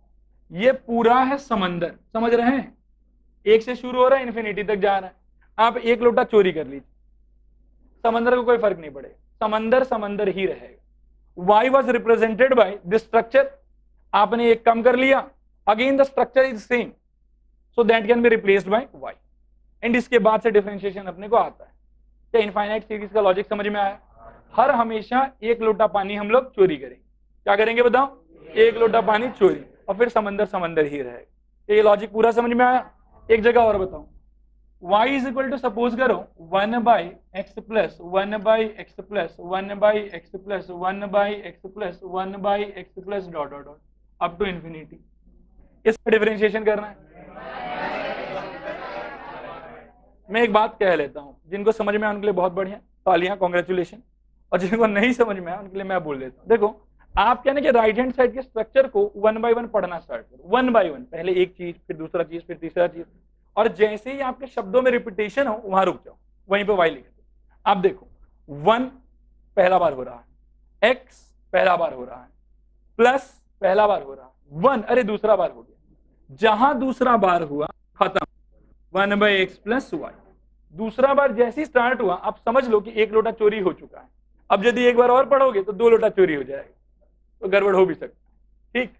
ये पूरा है समंदर, समझ रहे हैं? एक से शुरू हो रहा है, इन्फिनिटी तक जा रहा है। आप एक लोटा चोरी कर लीजिए, समंदर को कोई फर्क नहीं पड़ेगा, समंदर समंदर ही रहेगा। y was represented by this structure, आपने एक कम कर लिया, again the structure is same, so that can be replaced by y। And इसके बाद से डिफरेंशिएशन अपने को आता है। क्या इनफाइनाइट सीरीज का लॉजिक समझ में आया? हर हमेशा एक लोटा पानी हम लोग चोरी करेंगे, क्या करेंगे बताओ? एक लोटा पानी चोरी, और फिर समंदर समंदर ही रहेगा। ये लॉजिक पूरा समझ में आया? एक जगह और बताऊं, y is equal to suppose करो 1 by x plus 1 by x plus 1 by x plus 1 by x plus 1 by x plus dot dot dot up to infinity. इसका डिफरेंशिएशन करना है। मैं एक बात कह लेता हूं, जिनको समझ में आया उनके लिए बहुत बढ़िया, तालियां, कांग्रेचुलेशन। और जिनको नहीं समझ में आया उनके लिए मैं बोल देता हूं। देखो, आप क्या ना कि राइट हैंड साइड के स्ट्रक्चर को 1 बाई 1 पढ़ना स्टार्ट करो, 1 बाई 1, पहले एक चीज, फिर दूसरा चीज, फिर तीसरा चीज, और जैसे ही आपके शब्दों में रिपीटेशन हो वहां रुक जाओ, वहीं पे y लिख दो। आप देखो 1 पहला बार हो रहा है, x पहला बार हो रहा है, प्लस पहला बार हो रहा है, 1 अरे दूसरा बार हो गया, जहां दूसरा बार हुआ खत्म, 1 बाई एक्स प्लस वाई। दूसरा बार जैसे ही स्टार्ट हुआ आप समझ लो कि एक लोटा चोरी हो चुका है। अब यदि एक बार और पढ़ोगे तो 2 लोटा चोरी हो जाएगा, तो गड़बड़ हो भी सकता है। ठीक,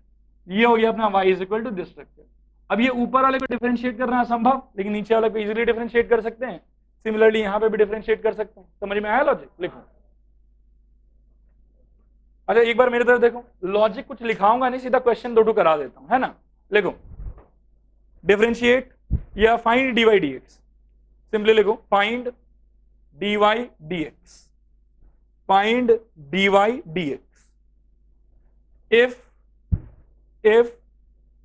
ये हो गया अपना y is equal to this structure. अब ये ऊपर वाले को डिफरेंशिएट करना असंभव, लेकिन नीचे वाले को इजीली डिफरेंशिएट कर सकते हैं। सिमिलरली यहां पे भी डिफरेंशिएट कर सकते हैं। समझ में आया लॉजिक? लिखो। अच्छा एक बार मेरी तरफ देखो, लॉजिक कुछ लिखाऊंगा नहीं, सीधा क्वेश्चन 2 करा देता हूं, है ना? लिखो डिफरेंशिएट या फाइंड dy dx। सिंपली लिखो find dy dx, find dy dx if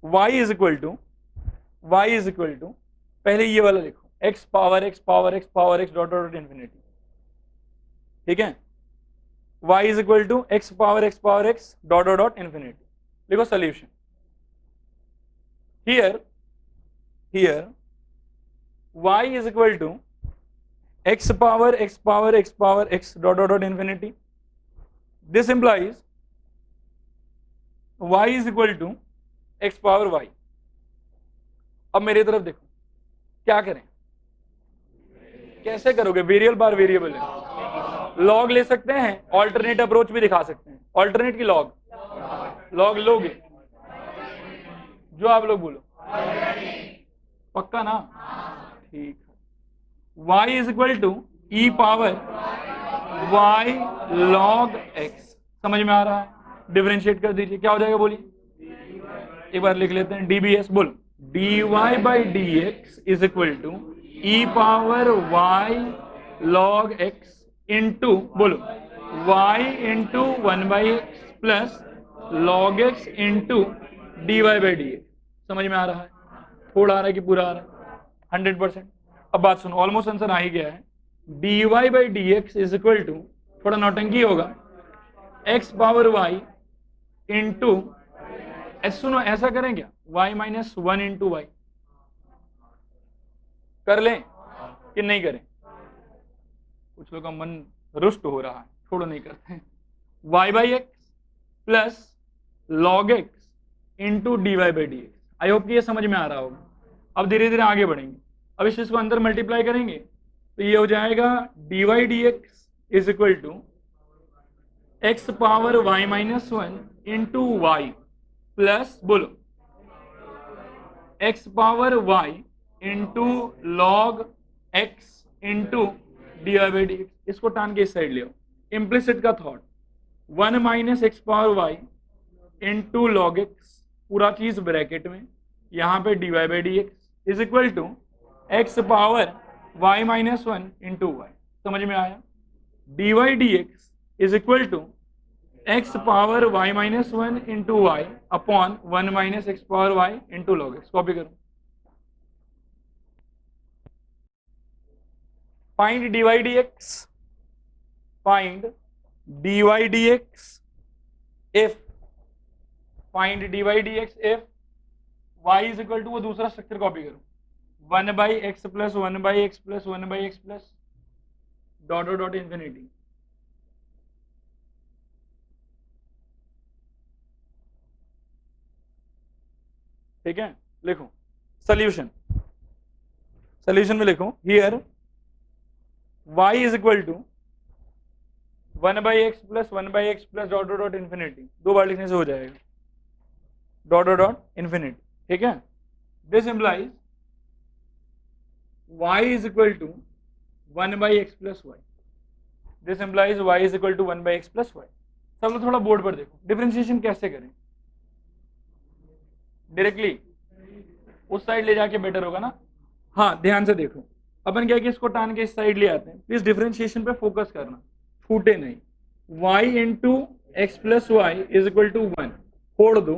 y is equal to पहले ये वाला लिखो x power x power x power x dot dot infinity. ठीक है, y is equal to x power x power x dot dot dot infinity. लिखो solution. here y is equal to x power x power x power x dot dot dot infinity. this implies y is equal to x power y। अब मेरी तरफ देखो, क्या करें? कैसे करोगे? Variable बार वेरिएबल है, लॉग ले सकते हैं, ऑल्टरनेट अप्रोच भी दिखा सकते हैं। ऑल्टरनेट की लॉग लोगे, जो आप लोग बोलो, पक्का ना? ठीक है, y is equal to e power y log x। समझ में आ रहा है? डिफरेंशिएट कर दीजिए, क्या हो जाएगा बोलिए? एक बार लिख लेते हैं, dbs बोलो, dy by dx is equal to e power y log x into बोलो y into 1 by x plus log x into dy by dx। समझ में आ रहा है? थोड़ा आ रहा है कि पूरा आ रहा है? 100%। अब बात सुनो, ऑलमोस्ट आंसर आ ही गया है। dy by dx is equal to, थोड़ा नौटंकी होगा, x पावर y इंटू, सुनो ऐसा करें क्या, y माइनस 1 इंटू वाई कर लें कि नहीं करें? कुछ लोग का मन रुष्ट हो रहा है, छोड़ो नहीं करते हैं। Y by x plus log x into d y by d x. I hope कि ये समझ में आ रहा होगा। अब धीरे धीरे आगे बढ़ेंगे। अब इस चीज को अंदर मल्टीप्लाई करेंगे तो ये हो जाएगा d y d x is equal to x power y minus one into y plus बोलो x power y into log x into d y by d x. इसको टान के इस साइड ले आओ। इम्प्लिसिट का थॉट 1 minus x power y into log x, पूरा चीज ब्रैकेट में, यहाँ पे d y by d x is equal to x power y minus one into Y. समझ में आया? D y d x is equal to x power y minus one into y upon 1 minus x power y into log x. Copy करो। Find d y d x, find d y d x if, find d y d x if y is equal to, वो दूसरा structure copy करो, 1 by x plus 1 by x plus 1 by x plus dot dot dot infinity. ठीक है, लिखो solution. Solution में लिखो here y is equal to 1 by x plus 1 by x plus dot dot dot infinity. 2 बार लिखने से हो जाएगा, डॉट डॉट डॉट इंफिनिटी। ठीक है, this implies y is equal to 1 by x plus y. This implies y is equal to 1 by x plus y. सब लोग थोड़ा बोर्ड पर देखो, डिफरेंशिएशन कैसे करें। डायरेक्टली उस साइड ले जाके बेटर होगा ना। हाँ, ध्यान से देखो, अपन क्या कि इसको टान के इस साइड ले आते हैं। प्लीज डिफरेंशिएशन पे फोकस करना, छूटे नहीं। y into x plus y is equal to 1, छोड़ दो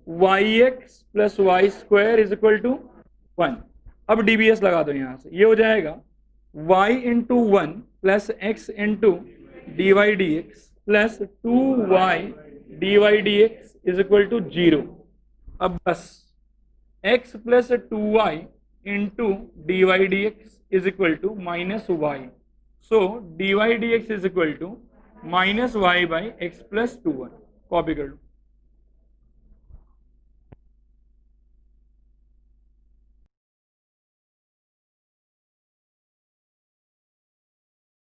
y x plus y square is equal to 1। अब डीबीएस लगा दो यहाँ से, ये हो जाएगा y into 1 plus x into d y d x plus 2y d y d x is equal to 0। अब बस x plus 2y into d y d x is equal to minus y. So d y d x is equal to minus y by x plus 2y। Copy कर लो।